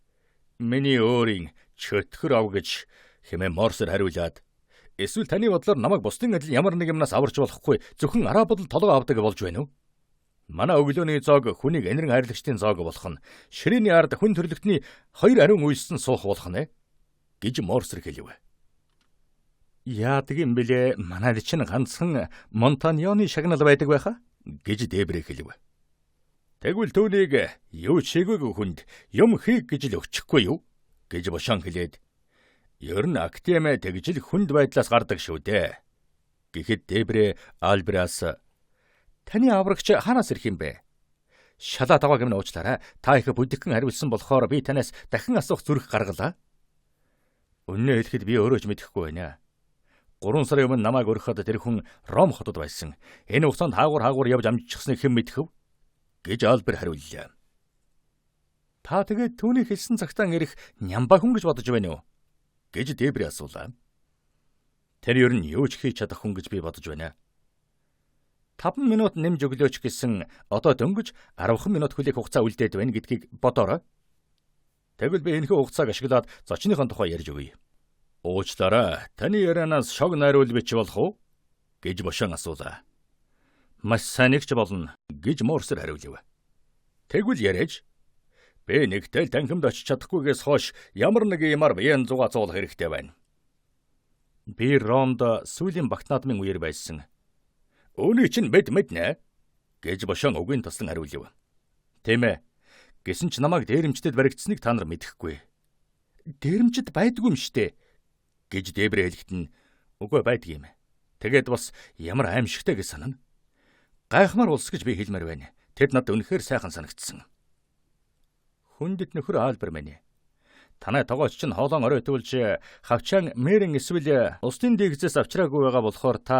Миний өөрийн чөтгөр ав гэж хэмээн Морсер хариулаад эсвэл таны бодлоор намайг бусдын адил ямар нэг юмнаас аварч болохгүй зөвхөн араа бодол толгой авдаг болж байна уу? Манай өглөөний зоог хүнийг энэрэн хайрлагчдын зоог болох нь ширээний ард хүн төрлөختний хоёр ариун үйлсэн суух болох нэ гэж Морсер хэлв. Яадаг юм бэлээ, манайд чинь ганцхан Монтаньоны шагнал байдаг байхаа гэж Дебрэ хэлв. Тэгвэл түүнийг юу ч хийгээгүй хүнд юм хийх гэж л өгчихгүй юу гэж Бошон хэлээд ер нь актемэ тэгж л хүнд байдлаас гардаг шүү дээ. Гэхэд Дебрэ Альбраас таны аврагч хаанаас ирэх юм бэ? Шалаа таваа гэмн уучлаарай. Та их бүдгхэн хариулсан болохоор би танаас дахин асуух зүрх гаргалаа. Үнэн хэлэхэд би өөрөө ч мэдэхгүй байна. 3 сарын өмнө намайг өргөхөд тэр хүн Ром хотод байсан. Энэ хугацаанд хаагур явж амжчихсныг хэн мэдэхв? гэж Альбер хариуллаа. Та тэгээд түүний хэлсэн цагтаа ирэх нямбаа хүн гэж бодож байна уу? гэж Дебрэ асуулаа. Тэр ер нь юу ч хийж чадах хүн гэж би бодож байна. 5 минут нэмж өглөөч гэсэн одоо дөнгөж 10 минут хүлээх хугацаа үлдээд байна гэдгийг бодоорой. Тэгвэл би энэхүү хугацааг ашиглаад зочныхон тухай ярьж өгье. Уучлаарай, таны ярианаас шог найруул бич болох уу? гэж Бошон асуулаа. Маш сайн нэгч болно гэж Морсер хариулв. Тэгвэл яриач. Би нэгтэл танхимд очиж чадахгүйгээс хойш ямар нэг юмар биеийн зугаа цуулах хэрэгтэй байна. Би Ромд сүүлийн багт наадмын үеэр байсан. Үүний чинь мэднэ гэж Бошон үгийн тослон хариулв. Тийм ээ. Гэсэн ч намайг дээрэмчдэд баригдсныг та нар мэдэхгүй. Дээрэмчд байдгүй юм штэ гэж Дебрэ хэлэхэд нь үгүй байдаг юм. Тэгээд бас ямар аимшигтай гэж санана. Гайхмаар улс гэж би хэлмээр байна. Тэд надад үнэхээр сайхан санагдсан. Хүндэт нөхөр Альбер минь. Танай тогооч чинь хоолон оройтуулж хавчаан мэрэн эсвэл устын дэгзээс авчраагүй байгаа болохоор та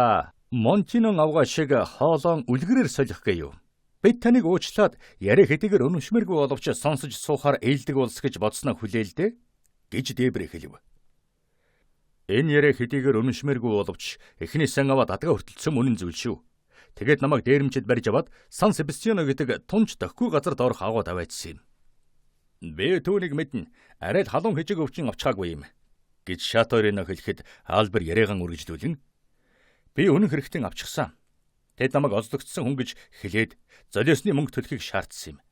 Монтинон авгаа шиг хоолон үлгэрээр солих гэв. Бид таныг уучлаад яриа хэдийгээр өнөшмөргүй боловч сонсож суухаар ээлдэг улс гэж бодсноо хүлээлдэ гэж Дебрэ хэлв. Энэ яриа хэдийгээр өнөшмөргүй боловч эхний сан аваад адгаа хүртэлцсэн үнэн зүйл шүү. Тэгээд намайг дээрэмчэд барьж аваад Сан Себастьяно гэдэг тунч дохигүй газарт орох агуу давайдсан юм. Би түүнийг мэднэ. Арай л халуун хижиг өвчин авчаагүй юм гэж Шаторино хэлэхэд Альбер яриагаан үргэлжлүүлэн би үнэн хэрэгтэн авчихсан. Тэд намайг олзлогдсон хүн гэж хэлээд золиосны мөнгө төлөхийг шаардсан юм.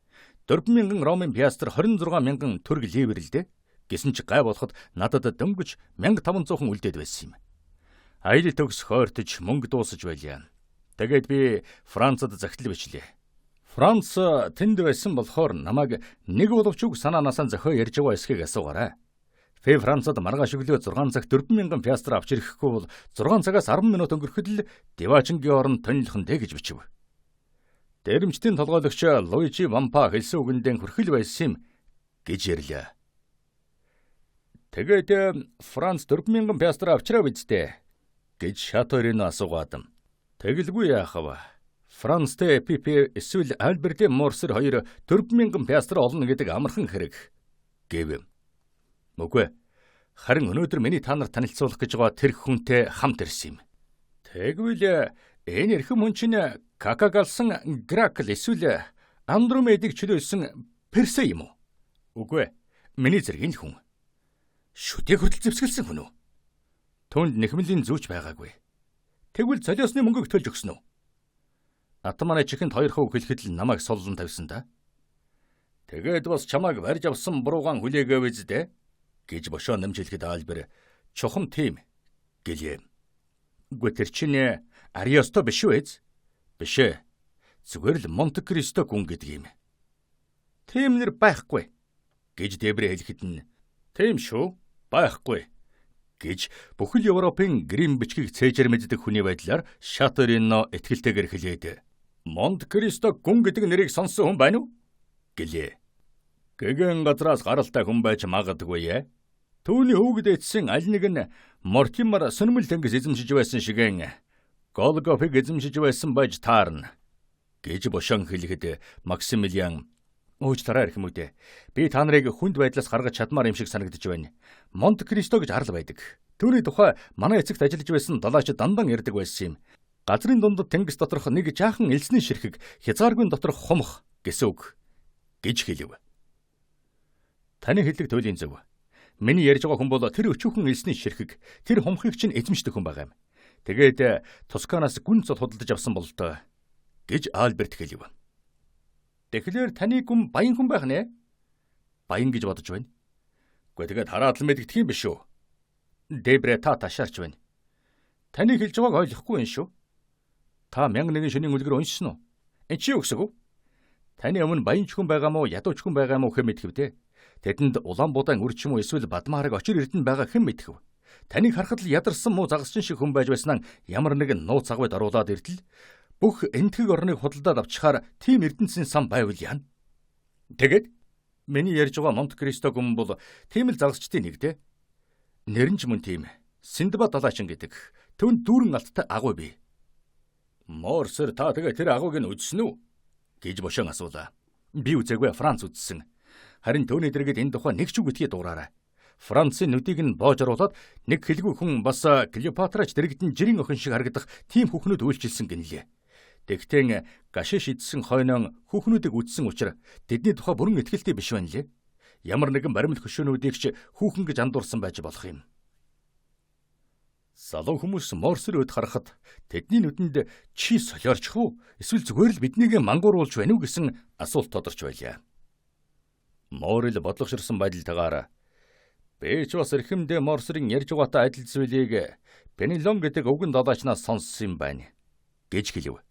4,000 Ромын пиастр 26,000 төгрөг ливэрлдэ. Гэсэн ч гай болоход надад дөнгөж 1,500 хүн үлдээд байсан юм. Аялал төгс хойртож мөнгө дуусаж байлаа. Тэгээд би Францад захидал бичлээ. Франц тэнд байсан болохоор намайг нэг боловч үг санаанаас зохио ярьж байгаа эсхийг асуугаарай. Францад маргааш өглөө 6 цагт 4,000 пиастр авч ирэхгүй бол 6 цагаас 10 минут өнгөрөхөд л Девачингийн орон тонилхон дэ гэж бичв. Дээрэмчдийн толгойлогч Луижи Вампа хэлсэн үгэндээ хүрхэл байсан юм гэж ярьлаа. Тэгээд Франц 4,000 пиастр авчраа бидтэй гэж Шаторино асуугаад. Тэгэлгүй яах вэ? Францтэй ПП эсвэл Альберт Морсер хоёр 4,000 пиастр олно гэдэг амархан хэрэг гэв. Үгүй. Харин өнөөдөр миний та нарт танилцуулах гэж байгаа тэр хүнтэй хамт ирсэн юм. Тэгвэл энэ эрхэм хүн чинь Какагалсан Гракл эсвэл Андромедийг чөлөөсөн Персе юм уу? Үгүй. Миний зэргийн хүн. Шүтээ хүртэл зэвсгэлсэн хүн үү? Түүнд нэхмэлийн зүүч байгаагүй. Тэгвэл золиосны мөнгөг төлж өгсөн үү? Атманы чихэнд 2 хувь хэлэхэд л намайг соллон тавьсан да. Тэгээд бас чамайг барьж авсан буруугаан хүлээгээв үздэ гэж Бошон нэмжлэхэд Альбер чухам тийм гэлээ. Үгүй тэр чинь Ариосто биш үү? Биш ээ. Зүгээр л Монте Кристо хүн гэдэг юм. Тийм нэр байхгүй гэж Дебрэ хэлэхэд нь тийм шүү байхгүй гэж бүхэл Европын грим бичгийг цээжэр мэддэг хүний байдлаар Шаторино итгэлтэйгээр хэлээд Монте Кристо гүн гэдэг нэрийг сонссон хүн байна уу? гэлээ. Гэгэн газраас гаралтай хүн байж магадгүй ээ. Түүний хүүгд эцсэн аль нэг нь Мортимер сөнмөл тэнгис эзэмшиж байсан шигэн Голгофыг эзэмшиж байсан байж таарна гэж Бошон хэлэхэд Максимилиан уучлаарай хэрхэмүүдээ. Би та нарыг хүнд байдлаас гаргаж чадмаар юм шиг санагдаж байна. Монте Кристо гэж арал байдаг. Түүний тухай манай эцэгт ажиллаж байсан далаач дандан ярьдаг байсан юм. Газрын дундад тэнгис доторх нэг жаахан элсний ширхэг хязгааргүй доторх хумх гэсэн үг гэж хэлв. Таны хэлдэг туйлын зөв. Миний ярьж байгаа хүн бол тэр өчүүхэн элсний ширхэг, тэр хумхыг чинь эзэмшдэг хүн байгаа юм. Тэгээд Тосканаас гүн цол худалдаж авсан бол тоо гэж Альберт хэлв. Тэгэхээр таны гүн баян хүн байх нэ? Баян гэж бодож байна. Гэхдээ тэгээд хараад л мэддэх юм биш үү? Дебре та ташаарч байна. Таны хэлж байгааг ойлгохгүй юм шүү. Та 1001 шөнийн үлгэр уншсан уу? Энд чи юу гэсэн үг? Таны өмнө баян ч хүн байгаа мó, ядуу ч хүн байгаа мó хэн мэдхэв те? Тэдэнд улаан будаан үрч юм уу эсвэл бадмаараг очир эрдэнэ байгаа хэн мэдхэв? Таныг харахад л ядарсан муу загасчин шиг хүн байж байснаа ямар нэгэн нууц агвайд оруулаад иртэл бүх энтхэг орныг худалдаад авчихаар тийм эрдэнэсийн сан байвал яана. Тэгээд миний ярьж байгаа Монте Кристо гүн бол тийм л загасчдын нэг те. Нэр нь ч мөн тийм. Синдбад далаачин гэдэг түн дүүрэн алттай агуй бий. Морсер та тэгээ тэр агууг нь үзсэн үү? Гэж бошон асуулаа. Би үзээгүй, Франц үзсэн. Харин төвний дэргэд энэ тухай нэг ч үг итгий дуураарай. Францын нүдийг нь боож оруулаад нэг хэлгүй хүн бас Клеопатрач дэрэгдэн жирийн охин шиг харагдах тийм хүүхнүүд үйлчилсэн гинлээ. Тэгтэн гашиш идсэн хойноо хүүхнүүдийг үдсэн учраас тэдний тухай бүрэн итгэлтэй биш байна лээ. Ямар нэгэн баримт хөшөөнүүдийг ч хүүхэн гэж андуурсан байж болох юм. Залуу хүмүүс Морсер өд харахад тэдний нүдэнд чи солиорчих уу? Эсвэл зүгээр л биднийг мангууруулж байна уу гэсэн асуулт тодорч байлаа. Морил бодлогоширсан байдалтайгаар би ч бас эрхэмдээ Морсерын ярьж байгаатай адил зүйлийг Пенелон гэдэг өвгөн далаачнаас сонссон юм байна гэж хэлв.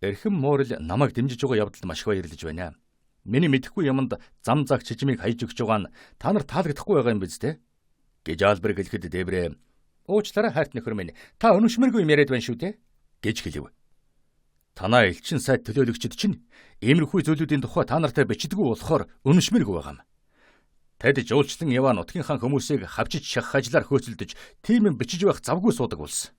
Эрхэм Морил намайг дэмжиж байгаа явдалд маш их баярлаж байна. Миний мэдэхгүй юмд зам заг чижмийг хайж өгч байгаа нь та нар таалагдахгүй байгаа юм биз дээ? Гэж Альберт хэлэхэд Дебре уучлаарай хайрт нөхөр минь, та өнөшмөргүй юм яриад байна шүү дээ гэж хэлв. Танаа элчин сайд төлөөлөгчд чинь иймэрхүү зүйлүүдийн тухай та нартай бичдэггүй болохоор өнөшмөргүй байгаа юм. Тэд жуулчлан яваа нутгийн хаан хүмүүсийг хавчиж шахах ажлаар хөөцөлдөж тийм юм бичиж байх завгүй суудаг болсон.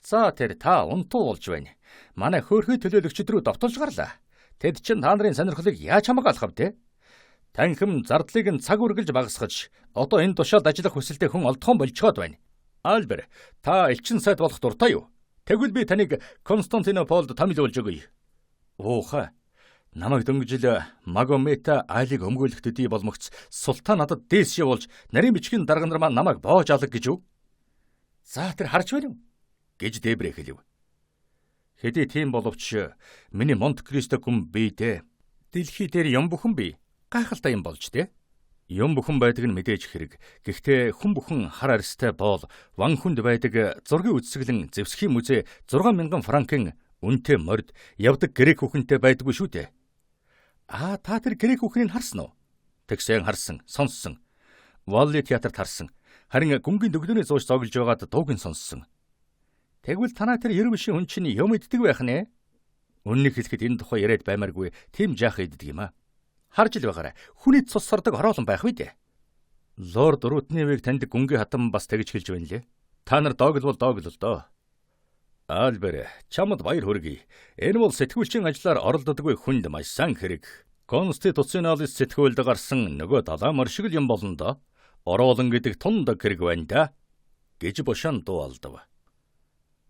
За тэр та унтуу болж байна. Манай хөөрхий төлөөлөгчд рүү довтолж гарлаа. Тэд чинь та нарын сонирхлыг яаж хамгаалах вэ? Танхим зардлыг нь цаг үргэлж багасгаж одоо энэ тушаалд ажиллах хүсэлтэй хүн олдхон болчиход байна. Альберт, та элчин сайд болох дуртай юу? Тэгвэл би таныг Константинополд томилуулж өгье. Ууха. Намайг дөнгөжил Магомета айлыг өмгөөлөх төдий боломгц султан надад дээс явуулж нарийн бичгийн дарга нар маань намайг боож алга гэж үү? За тэр харж байна уу? Гэж Дебре хэлв. Хэдий тийм боловч миний Монте Кристо хүн бий дээ. Дэлхий дээр юм бүхэн бий. Гайхалтай юм болж дээ. Юм бүхэн байдаг нь мэдээж хэрэг. Гэхдээ хүн бүхэн хар арьстай боол, ван хүнд байдаг зургийн үсгэлэн зэвсгийн музей 6,000 франкын үнэтэй морд явдаг грек хүүхэнтэй байдаггүй шүү дээ. Та тэр грек хүүхнийг харсан уу? Тэгсэн харсан, сонссон. Валли театрт харсан. Харин гүнгийн дөгнөөний зууш зоглож байгаад дууг нь сонссон. Тэгвэл танаа тэр 90 бишийн хүн чинь юм иддэг байх нэ? Үннийг хэлэхэд энэ тухай яриад баймааргүй, тийм жаах иддэг юм аа. Харж л байгаарай. Хүний цус сордог ороолон байх үү дээ. Лорд Рутневыг таньдаг гүнгийн хатан бас тэгж хэлж байна лээ. Та нар дооглол доо. Альберт, чамд баяр хүргэе. Энэ бол сэтгүүлчийн ажлаар оролдодгүй хүнд маш сан хэрэг. Конституционалист сэтгүүлд гарсан нөгөө далаамар шиг л юм болно доо. Ороолон гэдэг тундаг хэрэг байна да. Гэж бошон дуу алдав.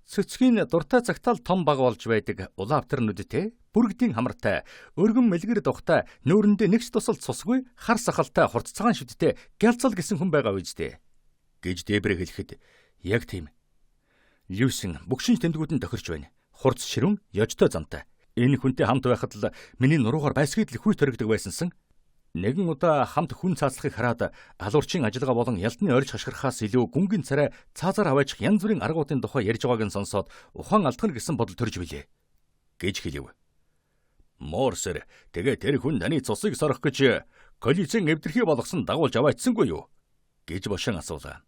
Цэцгийн дуртай цагтаал том баг болж байдаг улаавтар нүдтэй, бүргэдийн хамартай, өргөн мэлгэр духтай, нүүрэндээ нэгч тусалд цусгүй, хар сахалтай, хурц цагаан шүдтэй Гялцал гэсэн хүн байгаа үстэй. Гэж Дебре хэлэхэд яг тийм. Люсин бүгшинч тэмдгүүд нь тохирч байна. Хурц ширүүн, ёжтой замтай. Энэ хүнтэй хамт байхад л миний нуруугаар байсгийд л хүйт төрөгдөг байсансан. Нэгэн удаа хамт хүн цааслахыг хараад алуурчин ажиллагаа болон ялтны орж хашгирахаас илүү гүнгийн царай цаазаар хаваачих янз бүрийн аргуудын тухай ярьж байгааг нь сонсоод ухаан алдах гэсэн бодол төрж билээ. Гэж хэлв. Морсер, тэгээ тэр хүн таны цусыг сорох гэж колизийн эвдэрхий болгосон дагуулж аваачсангүй юу? Гэж бошон асуулаа.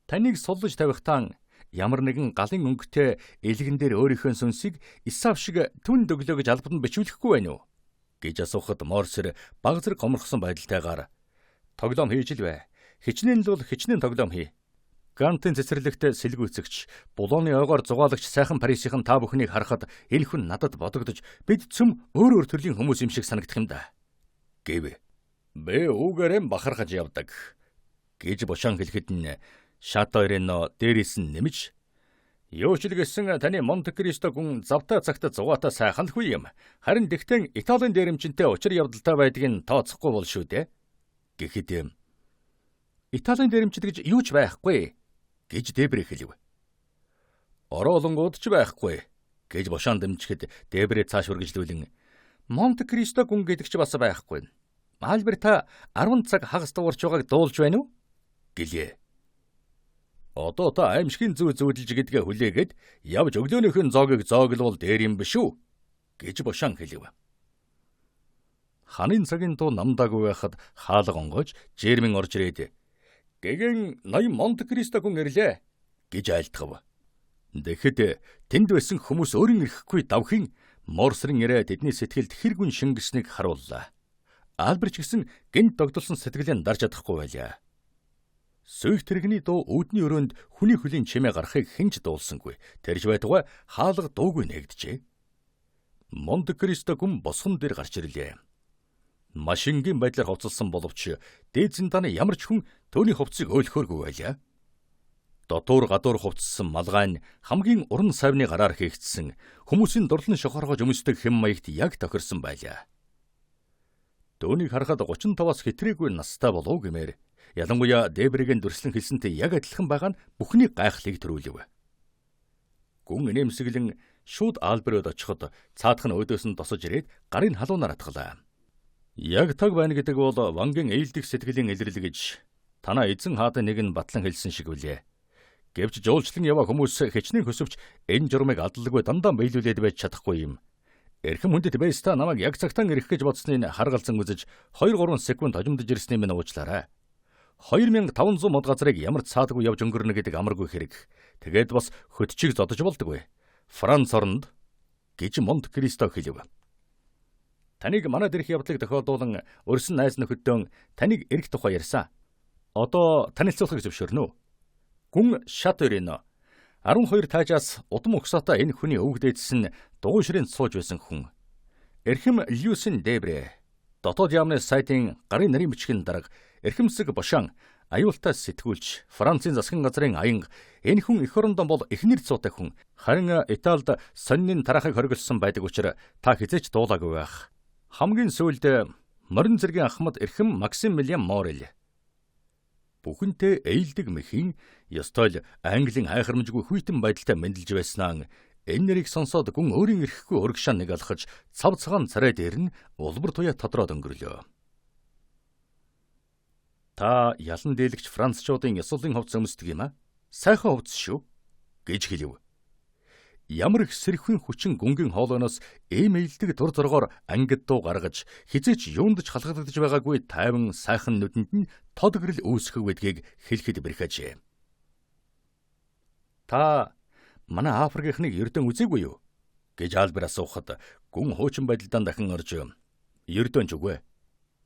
Таныг суллаж тавихтаа ямар нэгэн галын өнгөтэй элгэн дээр өөрийнхөө сүнсийг Исав шиг түн дөглөө гэж албад нь бичүүлэхгүй байна уу? Гэж асуухад Морсер баг зэрэг гомрохсон байдалтайгаар тоглоом хийж л бай. Хичнээн л бол хичнээн тоглоом хий. Гантын цэцэрлэгт сэлгүүцэгч, булооны ойгоор зугаалагч сайхан Парисийн та бүхнийг харахад энэ хүн надад бодогдож бид цөм өөр төрлийн хүмүүс юм шиг санагдах юм да. Гэв. Бэ үгээрэн бахархаж явдаг. Гэж бошон хэлэхэд нь Шаторено дээрээс нь нэмж юу ч л гэсэн таны Монте Кристо гүн завтай цагт зугаатай сайхан л хүй юм. Харин тэгтэн Италийн дээрэмчинтэй учир явдалтай байдгийг тооцохгүй бол шүү дээ. Гэхэд Италийн дээрэмчид гэж юу ч байхгүй гэж Дебрэ хэлв. Ороолонгууд ч байхгүй гэж Бошан дэмжихэд Дебрэ цааш үргэлжлүүлэн Монте Кристо гүн гэдэг ч бас байхгүй. Альберта 10 цаг хагас дуурч байгааг дуулж байна уу? Гэлээ. Одоо та аимшигын зүй зүүдэлж гэдгээ хүлээгээд явж өглөөнийхэн зоогийг зооглол дээр юм биш үү? Гэж Бошан хэлв. Ханын цагийн дуу намдаагүй байхад хаалга онгойж Жермен орж ирээд гэгэн 80 Монте Кристо гүн ирлээ гэж айлтгав. Тэгэхэд тэнд байсан хүмүүс өөрийн ирэхгүй давхин Морсрын яриа тэдний сэтгэлд хэргүн шингэснийг харууллаа. Альберт ч гэсэн гэнт догдолсон сэтгэлээ дарж чадахгүй байлаа. Сүйх тэрэгний дуу үүдний өрөөнд хүний хөлийн чимээ гарахыг хинж дуулсангүй. Тэрж байтугай хаалга дуугүй нэгдэжээ. Монте Кристо гүн босгон дээр гарч ирлээ. Машингийн байдлаар хувцалсан боловч дээд зиндааны ямар ч хүн төвний хувцсыг өөлөхөөргүй байлаа. Дотуур гадуур хувцсан малгай нь хамгийн уран савны гараар хийгдсэн хүмүүсийн дурлан шохоргож өмсдөг хэм маягт яг тохирсон байлаа. Төвнийг харахад 35-аас хэтрээгүй настай болов гэмээр ялангуяа Дебрэгийн дүрслэн хэлсэнтэй яг адилхан байгаа нь бүхний гайхлыг төрүүлв. Гүн инээмсэглэн шууд Альберт очиход цаадах нь өөдөөс нь тосож ирээд гарын халуунаар атгалаа. Яг таг байна гэдэг бол Вангийн ээлдэх сэтгэлийн илрэл гэж танаа эзэн хаадын нэг нь батлан хэлсэн шиг үлээ. Гэвч жуулчлан яваа хүмүүс хичнээн хөсөвч энэ журмыг адалгүй дандаа биелүүлээд байж чадахгүй юм. Эрхэм хүндэт байста намайг яг цагтаа ирэх гэж бодсныг харгалзан үзэж 2-3 секунд хожимдож ирсний минь уучлаарай. 2500 мод газрыг ямар цаадгүй явж өнгөрнө гэдэг амаргүй хэрэг. Тэгээд бас хөтчийг зодож болдоггүй. Франц орнд гэж Монте Кристо хэлв. Таныг манад ирэх явдлыг тохиолдуулан өрсөн найз нөхөдөө таныг ирэх тухай ярьсан. Одоо танилцуулахыг зөвшөөрнө үү? Гүн Шаторино 12 таажаас удам угсаатаа энэ хүний өвгдээдсэн дугуйшрын сууж байсан хүн. Эрхэм Люсин Дебрэ дотоод яамны сайтын гарын нарийн бичгийн дарга эрхэмсэг Бошан аюултай сэтгүүлч Францын засгийн газрын аянга энэ хүн эх орондоо бол эхнэр цуутай хүн. Харин Италид сонины тарахыг хориглосон байдаг учраас та хизээч дуулаагүй байх. Хамгийн сүүлд морин зэргийн ахмад эрхэм Максимилиан Морель бүхэнтэй ээлдэг мэхийн ёстой Английн хайхрамжгүй хүйтэн байдалтай мэндэлж байснаа энэ нэрийг сонсоод гүн өөрийн ирэхгүй урагшаа нэг алхаж цав цагаан царай дээр нь улбар туяа тодроод өнгөрлөө. Та ялан дийлэгч Францчуудын ёслолын хувцас өмсдөг юм аа? Сайхан хувцас шүү гэж хэлв. Ямар их сэрхүүн хүчин гүнгийн хоолойноос ээлдэг дур зоргоор ангид дуу гаргаж хизээч юундч халгалагдаж байгаагүй тайван сайхан нүдэнд нь тод гэрэл үүсгэх байдгийг хэлэхэд бэрхэж. Та манай Африкийнхныг ердөө үзээгүй юу гэж Альберт асуухад гүн хуучин байдалдан дахин орж ердөө ч үгүй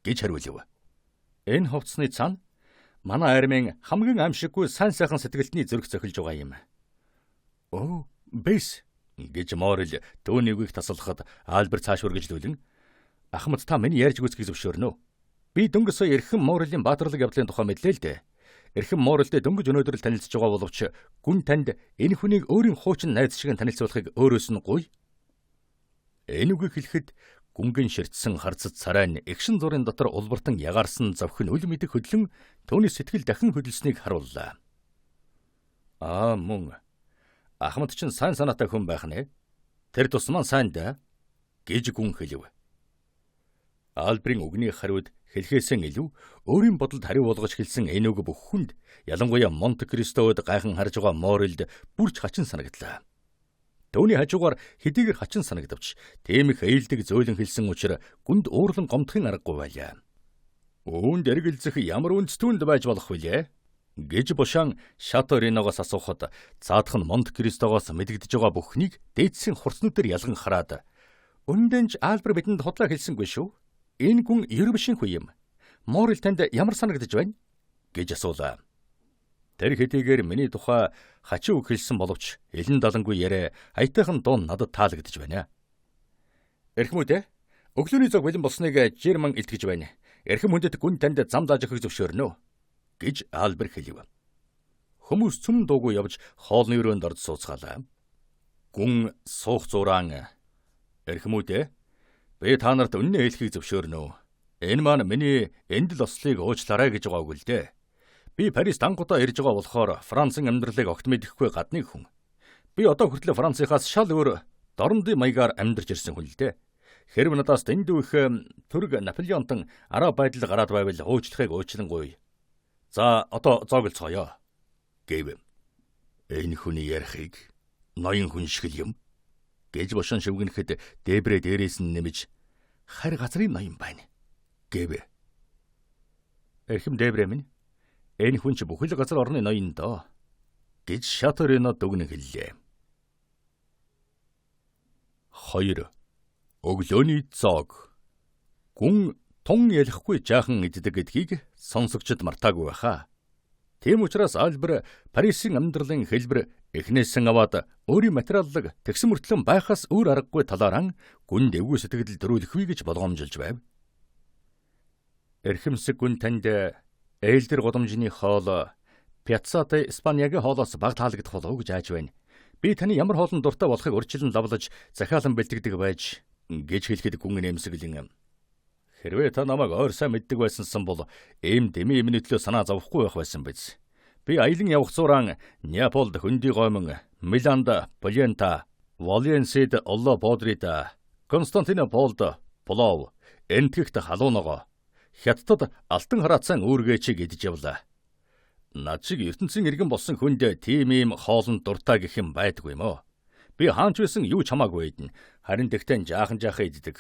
гэж хариулв. Энэ хувцсны цаана манай армийн хамгийн аимшиггүй сайн сайхан сэтгэлтний зүрх цохилж байгаа юм. Оо Бэс гэж Морель төвний үгийг тасалхад Альберт цааш үргэлжлүүлэн ахмад та миний ярьж гүйцэхийг зөвшөөрнө үү? Би дөнгөс эрхэм Морелийн баатарлаг явдлын тухай мэдлээ л дээ. Эрхэм Морельтэй дөнгөж өнөөдөр л танилцж байгаа боловч гүн танд энэ хүнийг өөрийн хуучин найз шиг танилцуулахыг өөрөөс нь гуй. Энэ үгийг хэлэхэд гүнгийн ширтсэн харцад царай нь эгшин зурын дотор улбартан ягаарсан завхин үл мэдэх хөдлөн төвний сэтгэл дахин хөдөлснийг харууллаа. Мөн ахмад чинь сайн санаатай хүн байх нэ. Тэр тусмаа сайн да гэж гүн хэлв. Альбрийн үгний хариуд хэлхээсээ илүү өөрийн бодолд хариу болгож хэлсэн энэ үг бүх хүнд ялангуяа Монте Кристод гайхан харж байгаа Морельд бүрч хачин санагдлаа. Төвний хажуугаар хэдийгээр хачин санагдавч тийм их ээлдэг зөөлөн хэлсэн учраас гүнд уурлан гомдохын аргагүй байлаа. Үүнд эргэлзэх ямар үндстүүнд байж болох вүлээ? Гэж Бошан Шаториногоос асуухад цаадах нь Монте Кристогоос мэдэгдэж байгаа бүхнийг дээдсийн хурцнуудаар ялган хараад "Өндөнж Альберт бидэнд худлаа хэлсэнгүй шүү. Энэ гүн ерөвшин хүү юм. Морель танд ямар санагдаж байна?" гэж асуулаа. Тэр хэдийгээр миний тухай хачин үг хэлсэн боловч элен далангүй яриа аятайхан дуун надад таалагдж байна. Эрхмүүд өглөөний цаг бэлэн болсныг Жерман илтгэж байна. Эрхэм хүндэт гүн танд зам зааж өгөхийг зөвшөөрнө гэж Альберт хэлв. Хүмүүс цөм дуугүй явж хоолны өрөөнд орж сууцгаалаа. Гүн суух зураан "Эрхмүүд би та нарт үнэн хэлхийг зөвшөөрнө. Энэ маань миний эндэл ослыг уучлаарай гэж байгааг л дээ. Би Парис дангуудаа ирж байгаа болохоор Францын амьдралыг огт мэдэхгүй гадны хүн. Би одоо хүртэл Францынхаас шал өөр дорнодын маягаар амьдарч ирсэн хүн л дээ. Хэрв надаас дэндүү их төрөг Наполеонтон араа байдал гараад байвал уучлахыг уучлангуй. За одоо зоглцгоё гэв. Энэ хүний ярихыг ноён хүн шиг л юм гэж бошон шивгэнэхэд дээбрээ дээрээс нь нэмж харь газрын ноён байна гэв. Эрхэм дээбрээ минь, энэ хүн чи бүхэл газар орны ноён доо гэж Шаторино дүгнэн хэллээ. 2. Өглөөний цог. Гүн тун ялахгүй жаахан иддэг гэдгийг сонсогчд мартаагүй байхаа. Тийм учраас Альбер Парисын амьдралын хэлбэр эхнээсэн аваад өөрийн материаллыг тэгсэн мөртлөн байхаас өөр аргагүй талаараа гүн дэвгүй сэтгэл төрүүлэхүй гэж болгоомжилж байв. Эрхэмсэг гүн танд ээлдэр годомжны хоол Пьяцца де Испаниагийн хоолоос баг таалагдах болов гэж ааж байна. Би таны ямар хоолнд дуртай болохыг урьдчилан лавлаж захиалан бэлтгэдэг байж гэж хэлэхэд гүн нэмсэглэн. Хэрвээ та намайг ойр сайн мэддэг байсансан бол ийм дэми минутлөө санаа зовхгүй байх байсан биз. Би аялан явах зураан Неаполд хөндөй гомон, Миланд Полента, Валенсид Олло Бодрида, Константинополд Плов, Энтгэгт халууногоо, Хятадд алтан хараацсан үүргээчийг идэж явлаа. Над шиг ертөнцийн иргэн болсон хүнд тийм ийм хоолнд дуртай гэх юм байдгүй юм оо. Би хаанч байсан юу ч хамаагүй идэн, харин тэгтэн жаахан иддэг.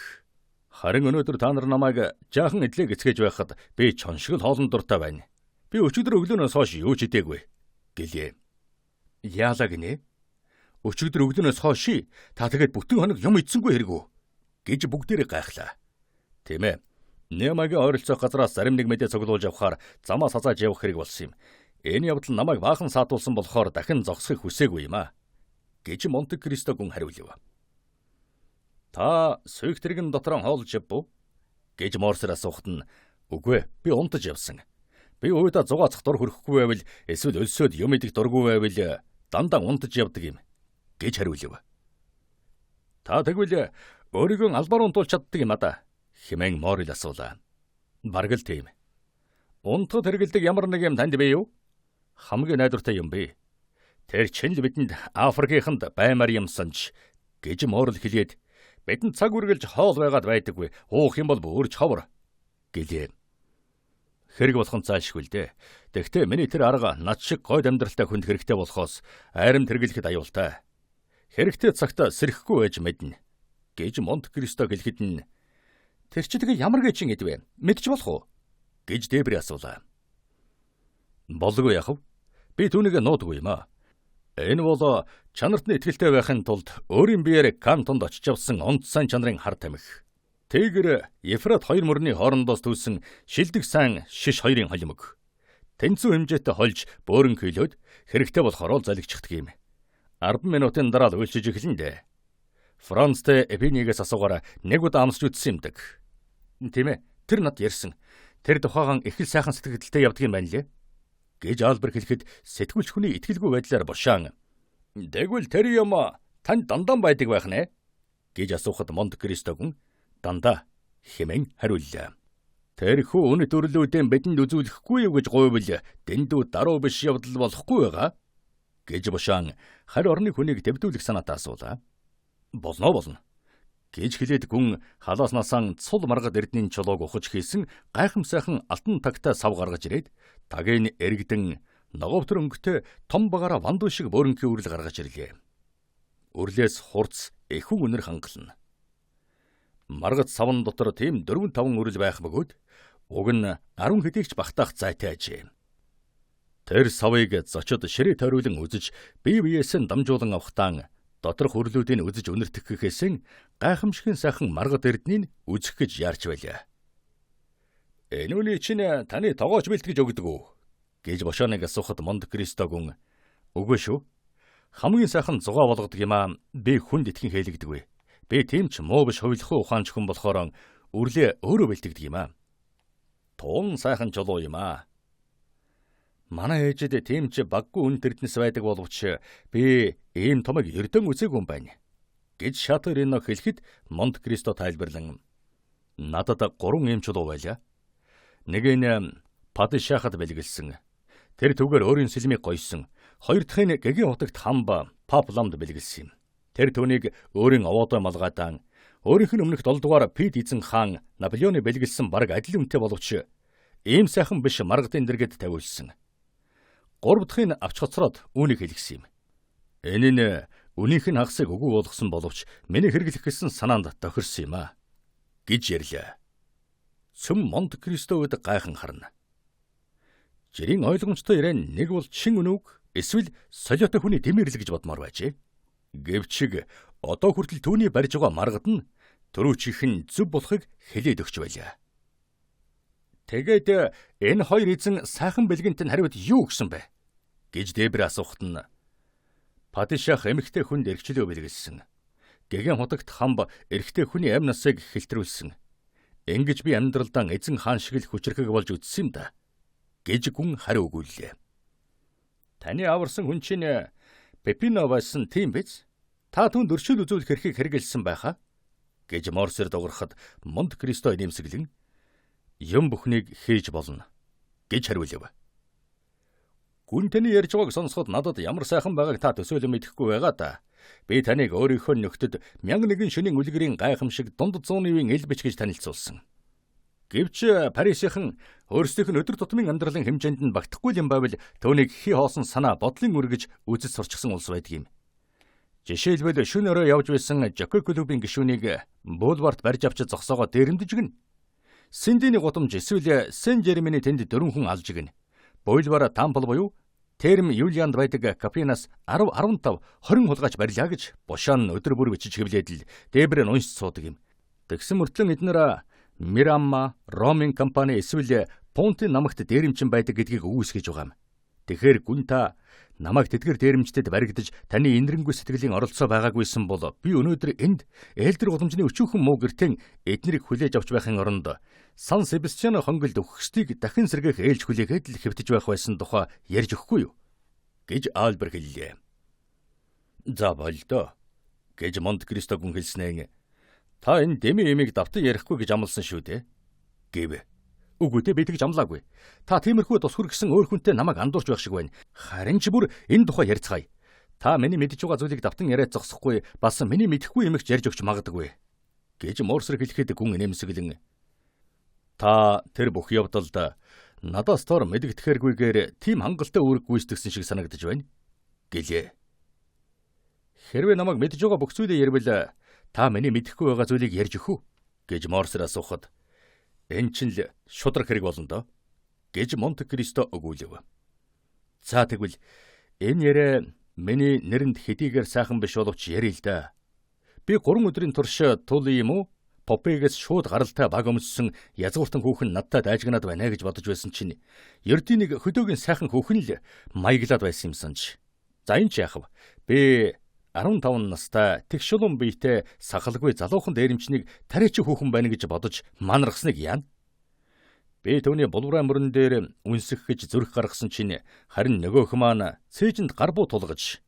Харин өнөөдөр та нар намайг жаахан идлээ гэцгээж байхад би чоншиг л хоолнд дуртай байна. Би өчигдөр өглөөнөөс хойш юу ч идээгүй гэлээ. Яалаа гинэ? Өчигдөр өглөөнөөс хойш та тэгээд бүтэн хоног юм идсэнгүй хэрэггүй гэж бүгдээрээ гайхлаа. Тийм ээ. Нэмагийн ойролцоох газраас зарим нэг мэдээ цуглуулж явахаар замаас хазааж явах хэрэг болсон юм. Энэ явдал намайг баахан саатуулсан болохоор дахин зогсохыг хүсээгүй юм аа гэж Монте-Кристо гүн хариулв. Та сүйх тэрэгэн дотор хоолж явв уу гэж Морсер асуухад нь үгүй би унтаж явсан. Би уйда зугаацах дор хөрөхгүй байвал эсвэл өлсөд юм идэх дургүй байвал дандаа унтаж явдаг юм гэж хариулв. Та тэгвэл өөрийгөө албаар унтуулж чаддаг юм а да хэмээн Морил асуулаа. Бараг л тийм. Унтахад хэрэгэлдэг ямар нэг юм танд бий юу? Хамгийн найдвартай юм бэ. Тэр чинь л бидэнд Африкийнханд баймар юмсан ч гэж Морил хэлээд бидэнд цаг үргэлж хоол байгаад байдаггүй. Уух юм бол өөрч ховор гэлээ. Хэрэг болох нь цаашгүй л дээ. Тэгтээ миний тэр арга над шиг гойд амьдралтай хүнд хэрэгтэй болохоос айрам тэргэлэхэд аюултай. Хэрэгтэй цагта сэрэхгүй байж мэднэ гэж Монте-Кристо хэлэхэд нь тэр чи тэгээ ямар гэчин гэдвэ? Мэдчих болох уу? гэж дээбрээ асуулаа. Болгүй яхав. Би түүнийг нуудгүй юм аа. Энэ бол чанарт нь итгэлтэй байхын тулд өөрийн биеэр кантонд очиж явсан онц сайн чанарын хар тамхи. Тэгэр Ефрат хоёр мөрний хоорондоос түүсэн шилдэг сан шиш хоёрын холимог. Тэнцүү хэмжээтэй хольж бөөрөн хөөлөөд хэрэгтэй болохоор залгичдаг юм. 10 минутын дараа л үйлчиж эхэлнэ дээ. Францтэй Эпинигээс асуугаараа нэг удаа амсч үтсэн юмдаг. Тийм ээ, тэр над ярьсан. Тэр тухайгаан их л сайхан сэтгэлдтэй явдаг юм байна лээ. Гэж Альбер хэлэхэд сэтгүүлч хүний итгэлгүй байдлаар бошаан. Тэгвэл тэр юм тань дандаа байдаг байх нэ? Гэж асуухад Монте-Кристо гүн дандаа хэмээн хариуллаа. Тэр хүү үнэт өрлүүдэн бидэнд үзүүлэхгүй юу гэж гуйвал дэндүү даруй биш явдал болохгүй байгаа гэж бошаан харь орны хүнийг төвдүүлэх санаатай асуулаа. Болно гэж хэлээд гүн халаас насaan цул маргад эрдний чулууг ухаж хийсэн гайхамсайхан алтан тагтай сав гаргаж ирээд тагийн эргдэн ногоовтөр өнгөтэй том багаараа вандуу шиг бөөрөнгийн үрэл гаргаж ирлээ. Үрлээс хурц эхүн үнэр хангална. Маргад савн дотор тийм 4-5 үрэл байх бөгөөд уг нь 10 хэдийгч багтаах зайтай ажээ. Тэр савыг зочид ширээ тойруулан үзэж бие биеэс нь дамжуулан авахтаа доторх үрлүүдийг үзэж үнэртэх гэхээсээ гайхамшигын сайхан маргад эрднийг үзэх гэж яарч байлаа. Энэ үний чинь таны тогооч бэлтгэж өгдөг үү? Гэж бошооныг асуухад Монте-Кристо гүн үгүй шүү. Хамгийн сайхан зугаа болгодог юм аа. Би хүнд итгэн хэлэгдэггүй. Би тийм ч муу биш хувилхуу ухаанч хүн болохоор үрлээ өөрөө бэлтгэдэг юм аа. Тун сайхан чулуу юм аа. Манай ээжэд тийм ч баггүй үн тэрднэс байдаг боловч би ийм томыг эрдэн үзээгүй юм байна гэж Шаторино хэлэхэд Монте-Кристо тайлбарлан Надад 3 эм чулуу байлаа. Нэг нь падишахад бэлгэлсэн. Тэр түгээр өөрийн сэлмийг гойсон. Хоёр дахь нь гэгийн утагт хамба папламд бэлгэлсэн юм. Тэр түүнийг өөрийн овоодой малгайдан өөрийнх нь өмнөх 7 дугаар Пит эзэн хаан Наполеоны бэлгэлсэн бараг адил үнэтэй боловч ийм сайхан биш маргадын дэргэд тавиулсан. 3 дахь нь авч хоцроод үүнийг хэлгсэн юм. Энэ нь үнийх нь хагасыг үгүй болгосон боловч миний хэрэглэх гэсэн санаанд тохирсон юм а гэж ярьлаа. Цөм Монте-Кристо үед гайхан харна. Жирийн ойлгомжтой ирэн нэг бол чин үнүүг эсвэл солиотой хүний дэмэрл гэж бодмоор байжээ. Гэвчиг одоо хүртэл түүний барьж байгаа маргад нь төрүүчийнхэн зөв болохыг хэлээд өгч байлаа. Тэгээд энэ хоёр эзэн сайхан бэлгэнтэн хариуд юу өгсөн бэ гэж Дебр асуухт нь падишах эмэгтэй хүнд эргчлөө бэлгэлсэн. Гэгээн хотогт хамб эрэгтэй хүний амь насыг хэлтрүүлсэн. Ингэж би амьдралдаа эзэн хаан шиг л хүчрхэг болж үтсэн юм да гэж гүн хариу өгүүллээ. Таны аварсан хүн чинь Пепино байсан тийм биз? Та түүнд өршөөл үзүүлэх хэрхийг хэрэгэлсэн байхаа гэж Морсер дуурахад Монте-Кристо нэмсэглэн юм бүхнийг хийж болно гэж хариулв. Гүн таны ярьж байгааг сонсоход надад ямар сайхан байгааг та төсөөлөн мэдэхгүй байгаа да. Би таныг өөрийнхөө нөхдөд 1001 шөнийн үлгэрийн гайхамшиг дунд зууны үеийн эл бич гэж танилцуулсан. Гэвч Парисийнхан өөрсдийнх нь өдөр тутмын амьдралын хэмжээнд нь багтахгүй юм байвал түүнийг хий хоосон санаа бодлын үргэж үзэж сурчсан улс байдаг юм. Жишээлбэл шөнө өрөө явж байсан Жокей клубын гишүүнийг буулварт барьж авч зогсоогоо дээрэмдэж гин. Синдиний гудамж эсвэл Сен Жермений тэнд 4 хүн алж гин. Буулвар Тампл буюу Терм Юлианд байдаг кафенаас 10-15 20 хулгайч барьлаа гэж бушаан өдөр бүр бичиж хэвлээд л Дебр нь уншиж суудаг юм. Тэгсэн мөртлөн эднэр Мирамма, Ромын компани эсвэл Понтын намагт дээрэмчин байдаг гэдгийг үүсгэж байгаа юм. Тэгэхээр гүн та намайг тэдгэр дээрэмчдэд баригдаж таны инэрэнгүй сэтгэлийн оролцоо байгаагүйсэн бол би өнөөдөр энд ээлдэр гудамжны өчүүхэн муу гэртэн эднэрийг хүлээж авч байхын оронд Сан Себастьяно хонгилд өгөхсдийг дахин сэргээх ээлж хүлээгээд л хэвтэж байх байсан тухай ярьж өгөхгүй юу гэж Альбер хэллээ. За болдоо гэж Монте-Кристо гүн хэлснээр та энэ Деми эмийг давтан ярихгүй гэж амласан шүү дээ гэв. Үгүй дээ би тэгж амлаагүй. Та тиймэрхүү тус хүргэсэн өөр хүнтэй намайг андуурч байх шиг байна. Харин ч бүр энэ тухай ярьцгаая. Та миний мэдж байгаа зүйлийг давтан яриад зогсохгүй бас миний мэдэхгүй юмэгч ярьж өгч магадгүй гэж Морсер хэлэхэд гүн нэмсэглэн та тэр бүх явдалд надаас тор мэдэгдэхэргүйгээр тийм хангалттай үүрэг гүйцэтгсэн шиг санагдаж байна гэлээ. Хэрвээ намайг мэдж байгаа бүх зүйлээ ярил та миний мэдэхгүй байгаа зүйлийг ярьж өгөх үү гэж Морсер асуухад энэ ч л шудраг хэрэг болно доо гэж Монте-Кристо өгүүлв. За тэгвэл энэ яриа миний нэрэнд хэдийгээр сайхан биш боловч ярил л да. Би 3 өдрийн турш тул юм уу Попегээс шууд гаралтай баг өмссөн язгууртан хүүхэн надтай дайжгнаад байна гэж бодож байсан чинь Ердинийг хөдөөгийн сайхан хүүхэн л маяглаад байсан юм санаж. За энэ ч яахав. Би 15 настай тэг шулуун биетэй сахалгүй залуухан дээрэмчнийг тариач хүүхэн байна гэж бодож манаргасныг яана. Би түүний булвраа мөрөн дээр үнсэх гэж зүрх гаргасан чинь харин нөгөөх маань цээжинд гарбуу тулгаж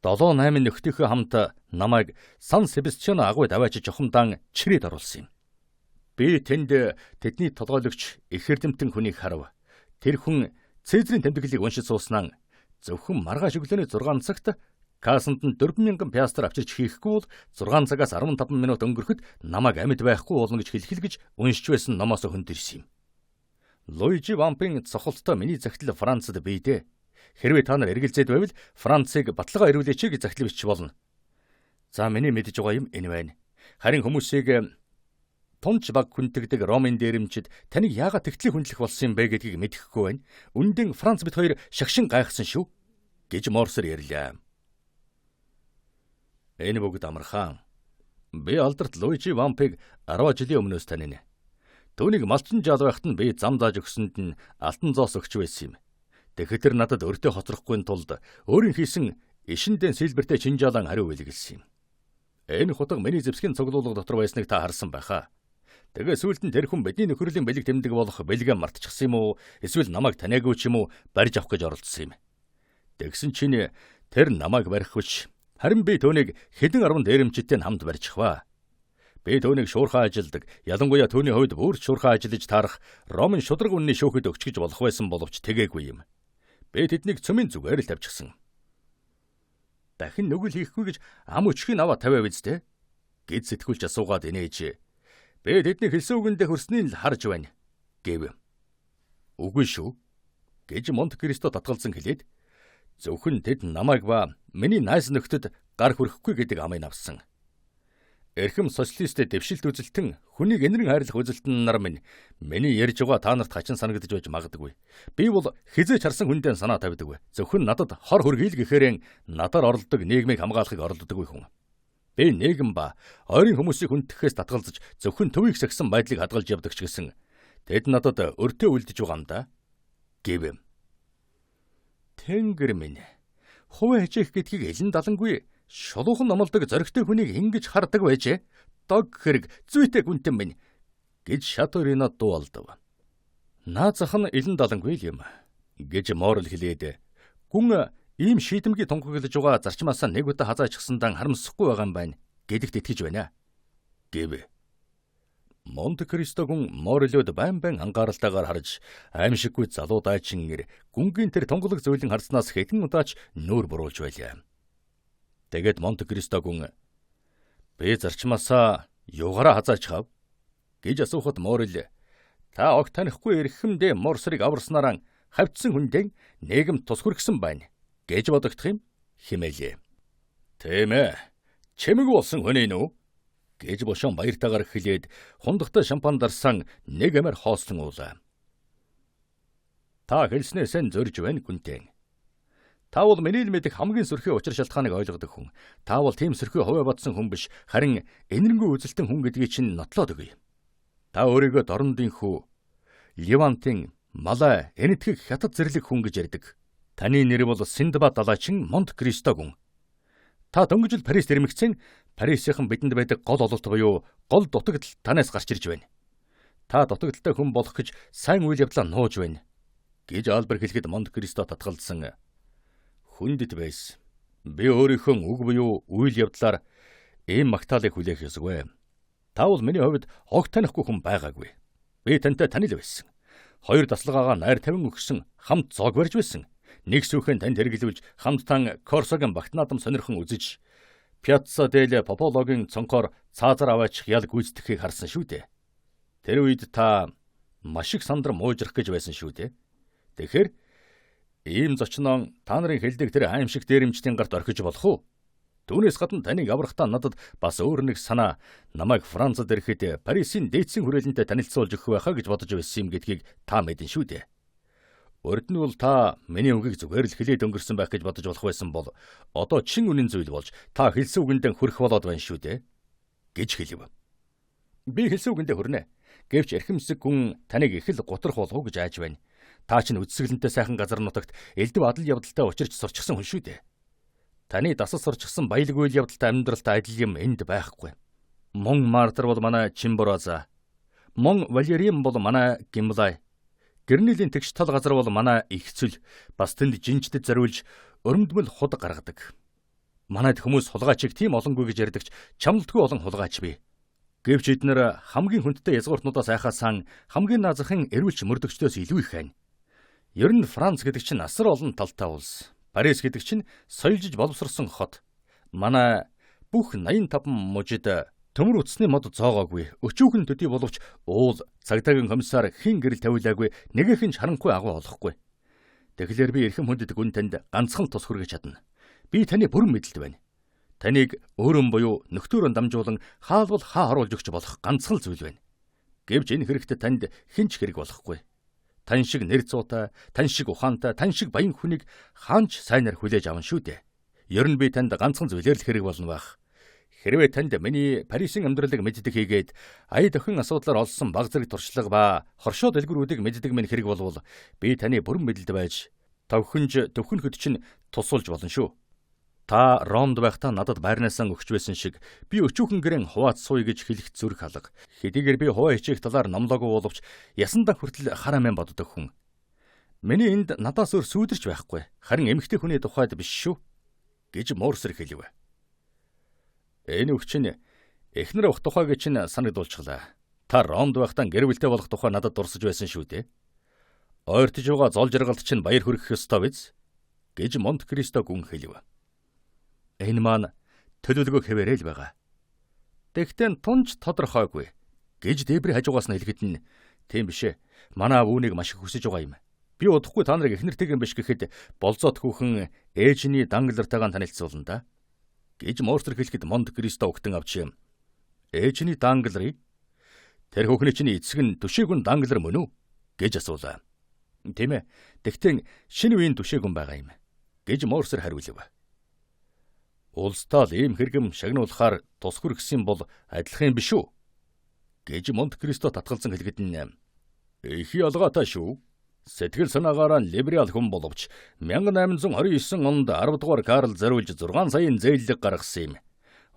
7-8 нөхдийнхөө хамт намайг Сан Себастьяно агуйд аваачиж ухамдан чирээд оруулсан юм. Би тэнд тэдний толгойлогч их эрдэмтэн хүнийг харав. Тэр хүн Цэзрийн тэмдэглэлийг уншиж сууснаа зөвхөн маргааш өглөөний 6 цагт кассанд нь 4000 пиастр авчирч хийхгүй бол 6 цагаас 15 минут өнгөрөхөд намайг амьд байхгүй болно гэж хэлхэлгэж уншиж байсан номоос хөндөөрсөн юм. Луижи Вампын цохолттой миний захидал Францад бийдээ. Хэрвээ та нар эргэлзээд байвал Францыг баталгаа ирүүлээч гэж захидал бичиж болно. За миний мэдэж байгаа юм энэ байна. Харин хүмүүсийг тунч баг хүндэгдэг Ромын дээрэмчид таныг яагаад тэгтлээ хүндлэх болсон юм бэ гэдгийг мэдэхгүй байна. Үндэн Франц бид хоёр шагшин гайхсан шүү гэж Морсер ярьлаа. Энэ бүгд амархан. Би алдарт Луижи Вампыг 10 жилийн өмнөөс танино. Түүнийг малчин жаал байхад нь би зам зааж өгсөнд нь алтан зоос өгч байсан юм. Тэгэхэд тэр надад өртөө хоцрохгүй тулд өөрийн хийсэн ишиндэн сэлбэртэй чинжаалан хариу үлгэлсэн юм. Энэ хутга миний зэвсгийн цуглуулга дотор байсныг та харсан байхаа. Тэгээ сүүлд нь тэр хүн бидний нөхрөлийн бэлэг тэмдэг болох бэлгээ мартчихсан юм уу? Эсвэл намайг таниагүй ч юм уу барьж авах гэж оролдсон юм. Тэгсэн чинь тэр намайг барих хүч харин би түүнийг хэдэн 10 дээрэмчидтэй хамт барьчихваа. Би түүнийг шуурхай ажилдаг, ялангуяа түүний хувьд бүр шуурхай ажиллаж таарах Ромын шудраг үнний шүүхэд өгч гэж болох байсан боловч тэгээгүй юм. Би тэднийг цөмийн зүгээр л тавьчихсан. Дахин нүгэл хийхгүй гэж ам өчхийг аваа тавиа биз дээ? Гэд сэтгүүлч асуугаад инээж. Би тэдний хэлсэн үгэндээ хөрснийг л харж байна гэв. Үгүй шүү гэж Монте Кристо татгалзан хэлээд зөвхөн тэд намайг ба миний найз нөхдөд гар хүрэхгүй гэдэг амыг авсан. Эрхэм социалисттэй дэвшилт үзэлтэн хүнийг энэрэн хайрлах үзэлтэн нар миний ярьж байгаа та нарт хачин санагдаж байж магадгүй. Би бол хизээч харсан хүндээ санаа тавьдаг. Зөвхөн надад хор хөргийл гэхээрэн надаар оролдог нийгмийг хамгаалахыг оролддог хүн. Би нийгэм ба ойрын хүмүүсийг хүндэтгэхээс татгалзаж зөвхөн төвийг сагсан байдлыг хадгалж явдаг ч гэсэн тэд надад өртөө үлдэж байгаа юм да гэв. Тэнгэр минь хувь хичээх гэдгийг элен далангүй шулуухан номлодог зоригтой хүнийг ингэж хардаг байжээ. Дог хэрэг зүйтэй хүнтэн минь гэж Шаторино дуулдав. Наазах нь элен далангүй юм гэж Морл хэлээд гүн ийм шийдэмгий тунхаглаж байгаа зарчмаасаа нэг удаа хазаачихсандан харамсахгүй байгаа юм байна гэдэгт итгэж байна гэв. Монте Кристо гүн Морилод байн анхааралтайгаар харж аимшиггүй залуу дайчин гүнгийн тэр тунгалаг зөөлөн харснаас хэдэн удаач нүүр буруулж байлаа. Тэгээд Монте Кристо гүн би зарчмаасаа юугаараа хазаач хав гэж асуухад Морил та огт танихгүй эрхэмдээ Морсрыг аварснараа хавцсан хүндээ нийгэм тус хүргэсэн байна гэж бодогдох юм хэмээлээ. Тийм ээ. Чимэг болсон хүн ээ нүү гэж бошон баяртайгаар хэлээд хундахтай шампан дарсан нэг амир хоосон уулаа. Та хэлснээсээ зорж байна гүнтэн. Та бол миний л мэдих хамгийн сөрхий учир шалтгааныг ойлгодог хүн. Та бол тийм сөрхий хувиа бодсон хүн биш, харин энэрэнгүй үзэлтэн хүн гэдгийг чинь нотлоод өгье. Та өөрийгөө дорндын хүү, Левантын Малай, энэтхэг хятад зэрлэг хүн гэж ярьдаг. Таны нэр бол Синдбад далайчин Монте Кристо гүн. Та дөнгөжл Парис ирмэгцэн Парисийнхан бидэнд байдаг гол ололт буюу гол дутагдал танаас гарч ирж байна. Та дутагдaltaй хүн болох гэж сайн үйл явдлаа нууж байна гэж Альбер хэлэхэд Монте Кристо татгалзсан. Хүндэт байсан. Би өөрийнхөө үг буюу үйл явдлаар ийм магтаалыг хүлээх ёсгүй. Та бол миний хувьд огт танихгүй хүн байгаагүй. Би тантай танил байсан. Хоёр даслагаагаа найр тавин өгсөн, хамт зоог барьж байсан. Нэг сүүхэн танд хэрэглүүлж хамттан Корсогийн багтнаадам сонирхон үзэж Пьяцца дель Попологийн цонхоор цаазар аваачих ял гүйцэтгэхийг харсан шүү дээ. Тэр үед та маш их сандар муужрах гэж байсан шүү дээ. Тэгэхээр ийм зочноо та нарын хэлдэг тэр аимшиг дээрэмчдийн гарт орхиж болох уу? Түүнээс гадна таныг аврахтаа надад бас өөр нэг санаа намайг Францад ирэхэд Парисын дээдсийн хүрээлэнтэй танилцуулж өгөх байхаа гэж бодож байсан юм гэдгийг та мэдэн шүү дээ. Урд нь бол та миний үгийг зүгээр л хэлээд өнгөрсөн байх гэж бодож болох байсан бол одоо чин үнэн зүйл болж та хэлсэн үгэндээ хүрэх болоод байна шүү дээ гэж хэлв. Би хэлсэн үгэндээ хүрнэ. Гэвч эрхэмсэг гүн таныг их л гутрах болов уу гэж айж байна. Та чинь үдсгэлэнтэй сайхан газар нутагт элдв адал явдалтай учирч сурчсан хүн шүү дээ. Таны дасал сурчсан баялаг үйл явдалтай амьдралтай адил юм энд байхгүй. Мон Мартер бол манай Чимбороза. Мон Валерим бол манай Гимлай. Гэрнилийн тэгш тал газар бол манай Ихцэл. Бас тэнд жинждэд зориулж өрөмдмөл худ гаргадаг. Манайд хүмүүс хулгайчиг тийм олонгүй гэж ярьдагч чамлдгүй олон хулгайч бий. Гэвч эднэр хамгийн хүндтэй язгууртнуудаас айхаасан хамгийн наазахын эрүүлч мөрдөгчдөөс илүү их байна. Ер нь Франц гэдэг чинь асар олон талтай улс. Парис гэдэг чинь соёлжиж боловсрсон хот. Манай бүх 85 мужид төмөр утасны мод зоогоогүй. Өчүүхэн төдий боловч уул цагдаагийн комиссар хин гэрэл тавилаагүй нэгэх нь харанхуй агуу олохгүй. Тэгэхээр би эрхэм хүндэт гүн танд ганцхан тус хүргэж чадна. Би таны бүрэн мэдэлд байна. Таныг өөрөн буюу нөхдөөрөө дамжуулан хаалбал хаа оруулж өгч болох ганцхан л зүйл байна. Гэвч энэ хэрэгт танд хинч хэрэг болохгүй. Тань шиг нэр зуутай, тань шиг ухаантай, тань шиг баян хүнийг хаанч сайнаар хүлээж аван шүү дээ. Ер нь би танд ганцхан зүйлээр л хэрэг болно байх. Хэрвээ танд миний Парисын амьдралыг мэддэг хийгээд ая дохин асуудлаар олсон баг зэрэг туршлага ба хоршоо дэлгүүрүүдийг мэддэг минь хэрэг болвол би таны бүрэн мэдэлд байж товхонж төвхөнөхөд чинь тусуулж болно шүү. Та Ромд байхдаа надад байрнаасаа өгч байсан шиг би өчүүхэн гэрэн хуваац сууя гэж хэлэх зүрх алга. Хэдийгээр би хуваа хичээх талаар номлоогүй боловч ясандаа хүртэл харамын боддог хүн. Миний энд надаас өөр сүйдэрч байхгүй. Харин эмэгтэй хүний тухайд биш шүү гэж Морсер хэлв. Энэ өвчин Эхнэр өх тухайг чинь санагдуулчихлаа. Та Ромд байхдаа гэр бүлтэй болох тухай надад дурсаж байсан шүү дээ. Ойртож байгаа зол жаргалд чинь баяр хүргэх ёстой биз? Гэж Монте Кристо гүн хэлв. Энэ маань төлөвлөгөө хэвээрээ л байгаа. Тэгтээ тунч тодорхойгүй гэж Дебри хажуугаас нь хэлэхэд нь тийм бишээ. Манай үүнийг маш их хүсэж байгаа юм. Би удахгүй та нарыг эхнэртэйгэн биш гэхэд болзоот хүүхэн ээжний данглартайгаа танилцуулна да. Гэж Морсер хэлэхэд Монте Кристо өгтөн авч юм. Ээжний дангларыг тэр хүүхний чинь эцэг нь түшээгүн данглар мөн үү? Гэж асуулаа. Тийм ээ. Тэгтээ шинэ үеийн түшээгүн байгаа юм. Гэж Морсер хариулв. Улстай л ийм хэрэгэм шагнуулахаар тус хүргэсэн бол адилхан юм биш үү? Гэж Монте Кристо татгалзан хэлэхэд нь их ялгаатай шүү. Сэтгэл санаагаараа либерал хүн боловч 1829 онд 10 дугаар Карл зориулж 6 саяын зээллэг гаргасан юм.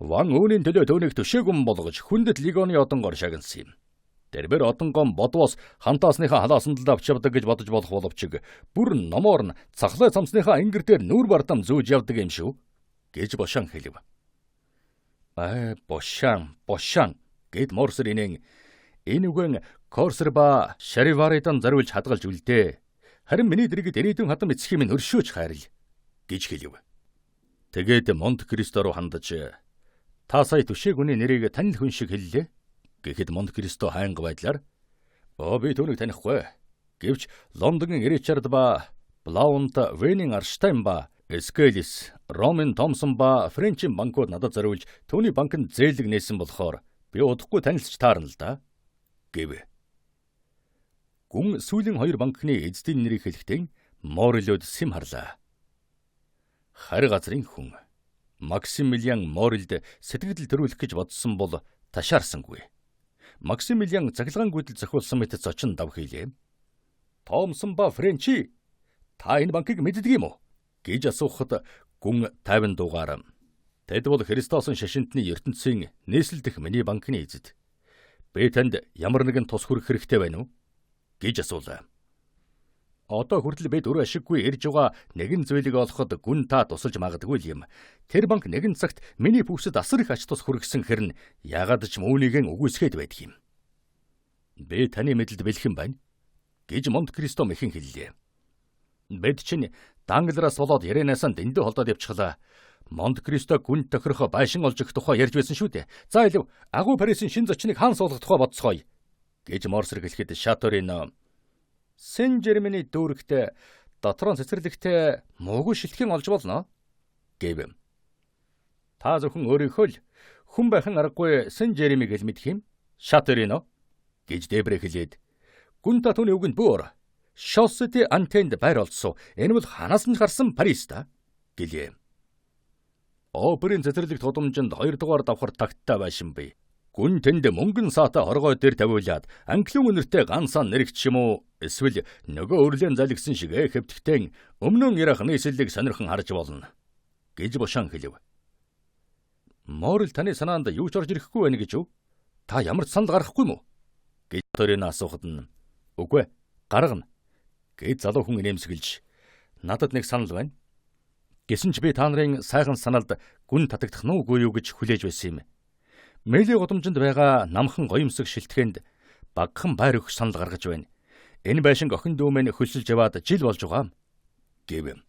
Ван үүний төлөө түүнийг төшөөгөн болгож хүндэт легионы одонгоор шагнасан юм. Тэрбэр одонгон бодвоос хантаасныхаа халаасан талд авч явдаг гэж бодож болох боловч бүр номоор нь цахлаа цамцныхаа ингэр дээр нүүр бардам зүүж явдаг юм шүү. Гэж Бошан хэлв. Бошан гэд Морсер инэн энэ үгэн Корсер ба Шариваридан зориулж хадгалж үлдээ. Харин миний дэргэд ирээдүйн хатан эцэг юм өршөөж хайрл гэж хэлв. Тэгээд Монте Кристо руу хандаж та сая түшээгүний нэрийг танил хүн шиг хэллээ. Гэхэд Монте Кристо хайнга байдлаар би түүнийг танихгүй. Гэвч Лондонгийн Ричард ба Блаунт Венин Арштайн ба Эскелис, Ромын Томсон ба Френчийн банкуд надад зориулж түүний банкнд зээлэг нээсэн болохоор би удахгүй танилцж таарна л да. Гэв. Гүн сүүлийн 2 банкны эзэдийн нэрийг хэлэхдээ Морилод сэм харлаа. Харь газрын хүн Максимилиан Морилд сэтгэл төрүүлэх гэж бодсон бол ташаарсангүй. Максимилиан цахилгаангүйдэл зохиулсан мэт зочин дав хийлээ. Томсон ба Френчи та энэ банкыг мэддэг юм уу? Гэж асуухад гүн 50 дугаар. Тэд бол Христосын шашинтны ертөнцийн нээсэлдэх миний банкны эзэд. Би танд ямар нэгэн тус хүрэх хэрэгтэй байна уу? Гэж асуулаа. Одоо хүртэл бид өөр ашиггүй ирж байгаа нэгэн зүйлийг олоход гүн та тусалж магадгүй юм. Тэр банк нэгэн цагт миний бүсэд асар их ач тус хүргэсэн хэрн ягаад ч үүнийгэн үгүйсгээд байдаг юм. Би таны мэдэлд бэлхэн байна. Гэж Монте Кристо мэхэн хэллээ. Бид чинь данглараас болоод яренаас нь дэндүү холдоод явчихлаа. Монте Кристо гүн тохирох байшин олж өгөх тухай ярьж байсан шүү дээ. За илв агуу Парисын шин зочныг хаан суулгах тухай бодцгоё. Гэж Морсер хэлэхэд Шаторино Сен Жермений дүүрэгтээ дотроо цэцэрлэгтээ муугүй шилтгэн олж болно. Гэв. Та зөвхөн өөрийнхөө л хүн байхын аргагүй Сен Жеремиг л мэдэх юм. Шаторино гэж Дебре хэлээд гүн та түүний үгэнд бүр Шоссети антенд байр олдсоо. Энэ бол ханаас нь гарсан Парис та гэлээ. Оперын цэцэрлэг тудамжинд 2 дугаар давхар тагттай байшин бий. Гүн тэнд мөнгөн саата хоргой дээр тавиулаад англиун нэртэй ганцаа нэрэгч юм уу эсвэл нөгөө өрлөн залгсан шиг хэвтгтэн өмнөн ярах нийслэлийг сонирхон харж болно. Гэж Бошан хэлв. Морил таны санаанд юу ч орж ирэхгүй байна гэж үү? Та ямар ч санал гаргахгүй юм уу? Гэж Торин асуухад нь үгүй гаргана. Гэт залуу хүн инээмсэглэж надад нэг санал байна. Гэсэн ч би та нарын сайхан саналд гүн татагдах нь үгүй юу гэж хүлээж байсан юм. Мэйлийн гудамжинд байгаа намхан гоёмсог шилтгэнд багахан байр өгөх санал гаргаж байна. Энэ байшинг охин дүүмэн хөлсөлж яваад жил болж байгаа. Гэв.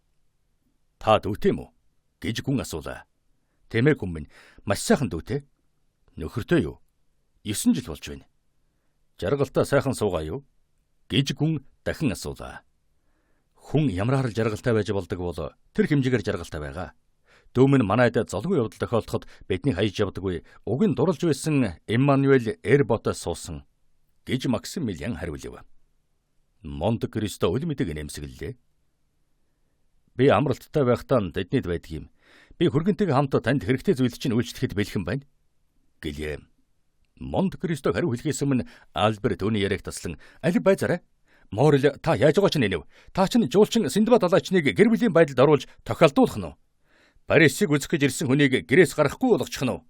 Та дүүтэй юм уу? Гэж гүн асуулаа. Тэмээ хүн минь маш сайхан дүүтэй. Нөхөртэй юу? 9 жил болж байна. Жаргалтаа сайхан суугаа юу? Гэж гүн дахин асуулаа. Хүн ямар жаргалтай байж болдог бол тэр хэмжээгээр жаргалтай байгаа. Дүүмэн манайд золгүй явдал тохиолдоход бидний хаяж явдаггүй. Уг нь дурлж байсан Эммануэль Эрботос суусан. Гэж Максимилиан хариулв. Монте Кристо үл мэдэг нэмсэглэлээ. Би амралттай байхдаа тэднийд байдаг юм. Би хөргөнтэйг хамт танд хэрэгтэй зүйл чинь үйлчлэхэд бэлхэн байна. Гэлээ. Монте Кристо хариу хэлхээс өмнө Альберт түүний яриаг таслан аль байзаарай. Морил та яаж байгаа ч нэнэв. Та чинь жуулчин Синдбад далайчныг гэр бүлийн байдалд оруулж тохиолдуулах нь. Парисыг үзэх гэж ирсэн хүнийг гэрээс гарахгүй болгочих нь.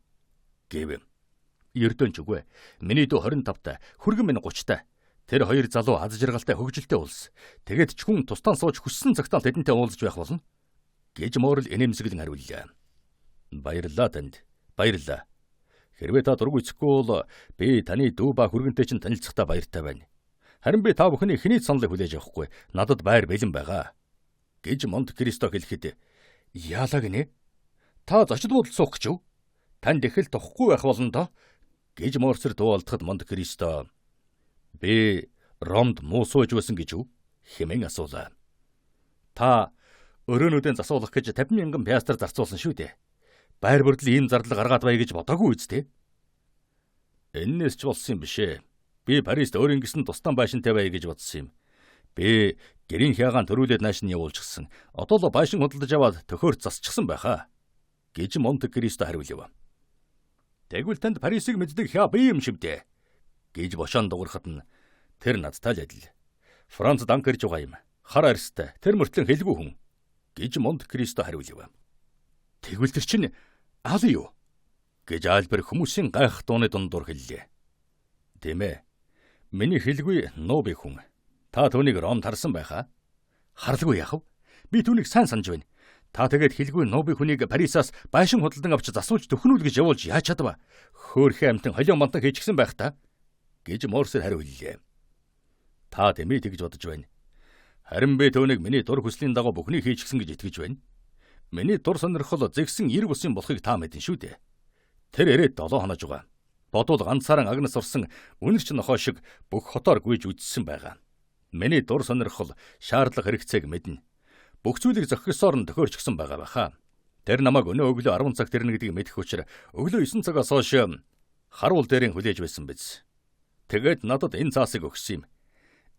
Гэв. Ердөнч үгүй. Миний дүү 25-та, хүргэн минь 30-та. Тэр хоёр залуу аз жаргалтай хөгжилтэй улс. Тэгээд ч хүн тусдаа сууж хүссэн цагтаа тэдэнтэй уулзж байх болно. Гэж Морил инээмсэглэн хариуллаа. Баярлалаа танд. Баярлалаа. Хэрвээ та дургүй эцэхгүй бол би таны дүү ба хүргэнтэй чинь танилцахтаа баяртай байна. Харин би та бүхний хэний саналыг хүлээж авахгүй. Надад байр бэлэн байгаа. Гэж Монте Кристо хэлэхэд яалаа гинэ? Та зочид буудалд суух гэж юу? Танд их л тухгүй байх болно доо. Гэж Морсер дуу алдахад Монте Кристо би Ромд муу сууж байсан гэж юу? Хэмээн асуулаа. Та өрөөнүүдэн засуулах гэж 50,000 пиастр зарцуулсан шүү дээ. Байр бүрдэл ийм зардал гаргаад бай гэж бодоогүй үсттэй. Эннээс ч болсон юм бишээ. Би Парист өөрийн гисэн тусдан байшинтай бай гэж бодсон юм. Би гэрийн хягаан төрүүлээд нааш нь явуулчихсан. Одоо л байшин худалдаж аваад төхөөрт засчихсан байхаа. Гэж Монте Кристо хариулв. Тэгвэл танд Парисыг мэддэг хя бие юм шивдэ. Гэж бошоон дуурахад нь тэр надтай л адил. Франц данкэрж байгаа юм. Хар арьстай, тэр мөртлөн хэлгүй хүн. Гэж Монте Кристо хариулв. Тэгвэл тэр чинь аал юу? Гэж Альбер хүмүүсийн гайхах дууны дундуур хэллээ. Тэмээ. Миний хэлгүй нууби хүн. Та түүнийг Ромд харсан байхаа? Харлгүй яах вэ? Би түүнийг сайн санаж байна. Та тэгээд хэлгүй нууби хүнийг Парисаас байшин худалдан авч засуулж төхнүүл гэж явуулж яаж чадав? Хөөхөн амтан холион мантан хийчихсэн байх та. Гэж Морсер хариуллаа. Та тэмээ тэгж бодож байна. Харин би түүнийг миний дур хүслийн дагуу бүхнийг хийчихсэн гэж итгэж байна. Миний дур сонирхол зэгсэн эрг усын болохыг та мэдэн шүү дээ. Тэр ирээд 7 хонож байгаа. Бодвол ганцаараа агнас урсан үнэрч нохоо шиг бүх хотоор гүйж үдссэн байгаа. Миний дур сонирхол шаардлага хэрэгцээг мэднэ. Бүх зүйлийг зохисоор нь төхөөрчихсөн байгаа байхаа. Тэр намайг өнөө өглөө 10 цагт ирнэ гэдгийг мэдэх учраас өглөө 9 цагаас хойш харуул дээрээ хүлээж байсан биз. Тэгээд надад энэ цаасыг өгсөн юм.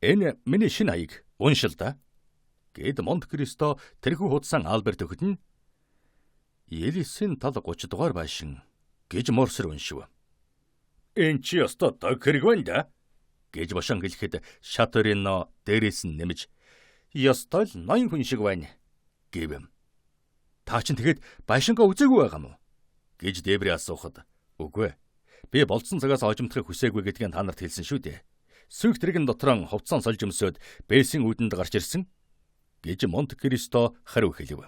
Энэ миний шинэ хаяг уншил да. Гэд Монте Кристо тэрхүү хуудсан Альберт өгөхөд нь Елисийн тал 30 дугаар байшин гэж Морсер уншив. Энэ чи өстө дог хэрэг байна да. Гэж бошон хэлэхэд Шаторино дээрээс нь нэмж ёстой л 80 хүн шиг байна гэв. Та чинь тэгэхэд байшингаа үзээгүй байгаа мó? Гэж Дебри асуухад үгүй. Би болцсон цагаас хожимдохыг хүсээгүй гэдгийг та нарт хэлсэн шүү дээ. Сүх тэрэгэн дотроо хувцсан сольж өмсөд бээсийн үүдэнд гарч ирсэн гэж Монте Кристо хариу хэлв.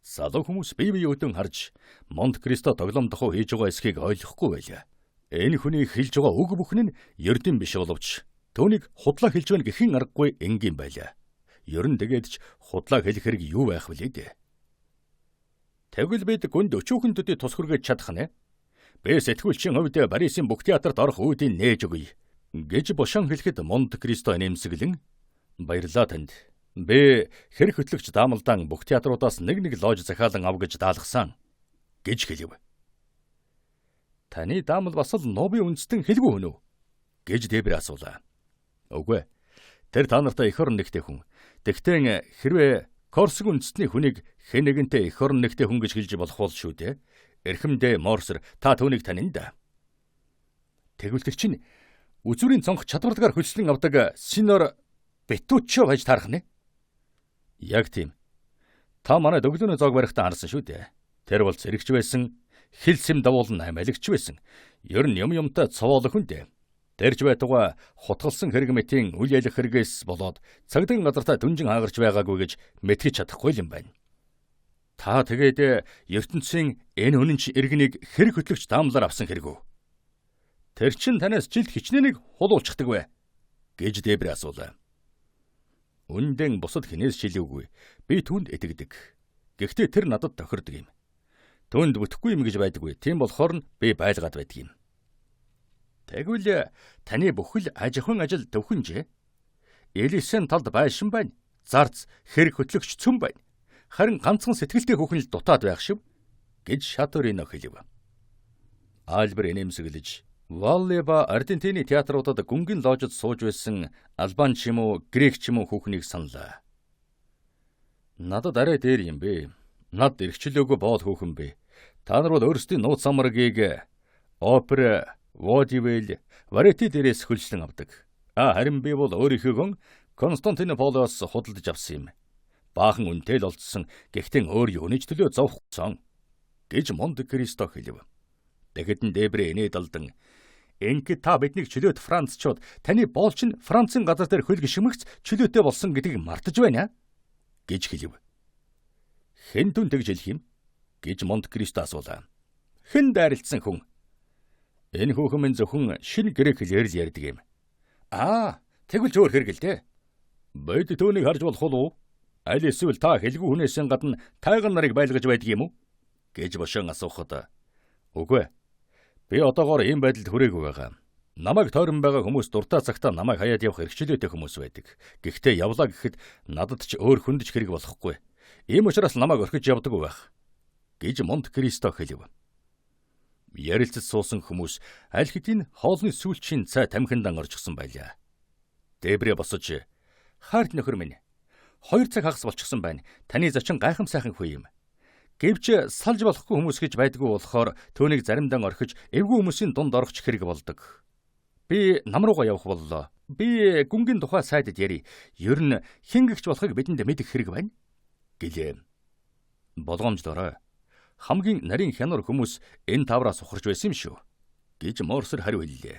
Салуу хүмүүс бие биеөдөн харж Монте Кристо тоглоом дохоо хийж байгаа эсхийг ойлгохгүй байлаа. Энэ хүний хэлж байгаа үг бүхэн нь ердийн биш боловч түүнийг худлаа хэлж байна гэхин аргагүй энгийн байлаа. Ер нь тэгээд ч худлаа хэлэх хэрэг юу байх вүлээ дээ. Тэгвэл бид гүнд өчүүхэн төдий тус хүргэж чадах нэ? Би сэтгүүлчийн хувьд Парисын бүх театрт орох үүдийг нээж өгье. Гэж бошон хэлэхэд Монте Кристо нэмсэглэн баярлалаа танд. Би хэрэг хөтлөгч даамалдан бүх театруудаас нэг лож захиалан ав гэж даалгасан гэж хэлв. Таны даамал бас л нууби үндэстэн хэлгүй хүн үү? Гэж Дебри асуулаа. Үгүй. Тэр та нартай эх орон нэгтэй хүн. Тэгтээ хэрвээ Корсик үндэстний хүнийг хэн нэгэнтэй эх орон нэгтэй хүн гэж хэлж болох бол шүү дээ. Эрхэмдээ Морсер та түүнийг танина да. Тэгвэл тэр чинь үзүүрийн цонх чадварлагаар хөлслөн авдаг Синьор Бетуччо байж таарах нэ? Яг тийм. Та манай дөглөөний зоог барихтаа харсан шүү дээ. Тэр бол зэрэгч байсан, хилсэм давуулан амиалагч байсан. Ер нь юмтай цовоолох хүн дээ. Тэрж байтугай хутгалсан хэрэг мэтийн үйл ялах хэрэгээс болоод цагдын газартаа дүнжин хаагарч байгаагүй гэж мэтгэж чадахгүй юм байна. Та тэгээд ертөнцийн энэ үнэнч иргэнийг хэрэг хөтлөгч даамлаар авсан хэрэг үү? Тэр чин танаас жилд хичнэнийг хулуулчихдаг вэ? Гэж Дебри асуулаа. Үндэн бусад хинээс шилээгүй. Би түүнд итгэдэг. Гэхдээ тэр надад тохирдог юм. Түүнд бүтэхгүй юм гэж байдаггүй. Тийм болохоор нь би байлгаад байдаг юм. Тэгвэл таны бүхэл аж ахуйн ажил төвхөнжээ. Элисийн талд байшин байна. Зарц хэрэг хөтлөгч цөм байна. Харин ганцхан сэтгэлтэй хүүхэн л дутаад байх шив гэж Шаторино хэлв. Альбер нэмсэглэж Валли ба Аргентины театруудад гүнгийн ложид сууж байсан албан ч юм уу, грек ч юм уу хүүхнийг саналаа. Надад арай дээр юм бэ. Над эрхчлөөгүй боол хүүхэн бэ. Та нар бол өөрсдийн нууц самаргийг опера, водивел, варети дээрээс хөлшлөн авдаг. Харин би бол өөрийнхөө Константинополоос худалдаж авсан юм. Баахан үнэтэй л олдсон. Гэхдээ өөр юунэж төлөө зовхсон гэж Монте Кристо хэлв. Тэгэхэд нь Дебри энэ далдан Ингээд та биднийг чөлөөт Францчууд таны боолч нь Францын газар дээр хөл гişмэгц чөлөөтэй болсон гэдгийг мартаж байна гэж хэлв. Хэн түн тэгж хэлэх юм гэж Монте Кристо асуулаа. Хэн дайралтсан хүн? Энэ хүүхэн минь зөвхөн шинэ грек хэлээр л ярьдаг юм. Тэгвэл зөөр хэрэг л дээ. Бид түүнийг харж болох уу? Аль эсвэл та хэлгүй хүнээсээ гадна тайган нарыг байлгаж байдаг юм уу? Гэж бошин асуухад үгүй. Би одоогоор ийм байдалд хүрээгүй байгаа. Намайг тойрон байгаа хүмүүс дуртай цагтаа намайг хаяад явах эрхчлөөтэй хүмүүс байдаг. Гэхдээ явлаа гэхэд надад ч өөр хүндэж хэрэг болохгүй. Ийм учраас намайг орхиж явдаг байх. Гэж Монте Кристо хэлв. Ярилцаж суусан хүмүүс аль хэдийн хоолны сүүлчийн цай тамхиндан орчихсон байлаа. Дебре босож "Харт нөхөр минь, 2 цаг хагас болчихсон байна. Таны зочин гайхам сайхан хүү юм. Гэвч салж болохгүй хүмүүс гэж байдгүй болохоор түүнийг заримдаа орхиж эвгүй хүмүүсийн дунд орох хэрэг болдог. Би нам руугаа явах боллоо. Би гүнгийн тухай сайдад ярий. Ер нь хингэгч болохыг бидэнд мэдэх хэрэг байна" гэлээ. Болгоомжлоорой. Хамгийн нарийн хянар хүмүүс энэ тавраас ухарч байсан юм шүү. Гэж Морсер хариу хэллээ.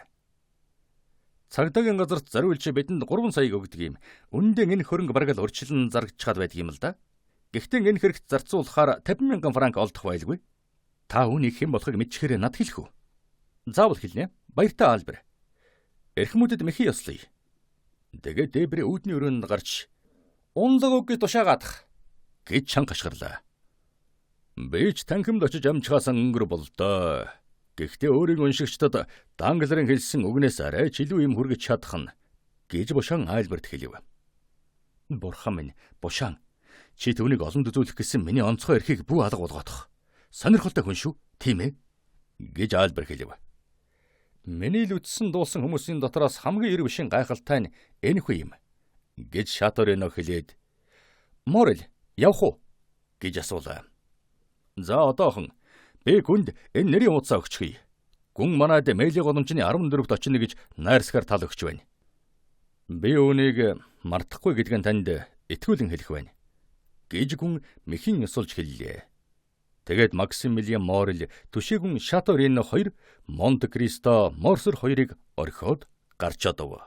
Цагдаагийн газарт зориулж бидэнд 3 саяг өгдөг юм. Үндэн энэ хөрөнгө бараг л урьдчилан зарагдчихад байдаг юм л да. Гэхдээ энэ хэрэгт зарцуулахаар 50,000 франк олдох байлгүй. Та үүнийг хэн болохыг мэдчихээр над хэлэх үү? Заавал хэлнэ. Баяртай Альбер. Эрхмүүдэд мэхий ёслоё. Тэгээд Дебре үүдний өрөөнд гарч "Унлаг үг тушаагаадах" гэж чанга хашгирлаа. Би ч танхимд очиж амжихаасан өнгөр болдоо. Гэхдээ өөрийн уншигчдад Данглерын хэлсэн үгнээс арай ч илүү юм хүргэж чадах нь гэж Бошан Альберт хэлв. Бурхан минь, Бошан. Чи түүнийг олонд үзүүлэх гэсэн миний онцгой эрхийг бүү алга болгоодох. Сонирхолтой хүн шүү, тийм ээ? Гэж Альберт хэлв. Миний л үтсэн дуулсан хүмүүсийн дотроос хамгийн эр бишийн гайхалтай нь энэ хүү юм. Гэж Шаторено хэлээд "Морел, явах уу?" гэж асуулаа. "За одоохон би гүнд энэ нэрийн утсаа өгчихье. Гүн манайд мэйлийн голомжны 14-т очино гэж найрсгаар тал өгч байна. Би үүнийг мартахгүй гэдгийг танд итгүүлэн хэлэх байна" гэж гүн мэхийн ёсолж хэллээ. Тэгээд Максимилиан Морел, түшээгүн Шаторено 2, Монте Кристо Морсер 2-ыг орхиод гарч одов.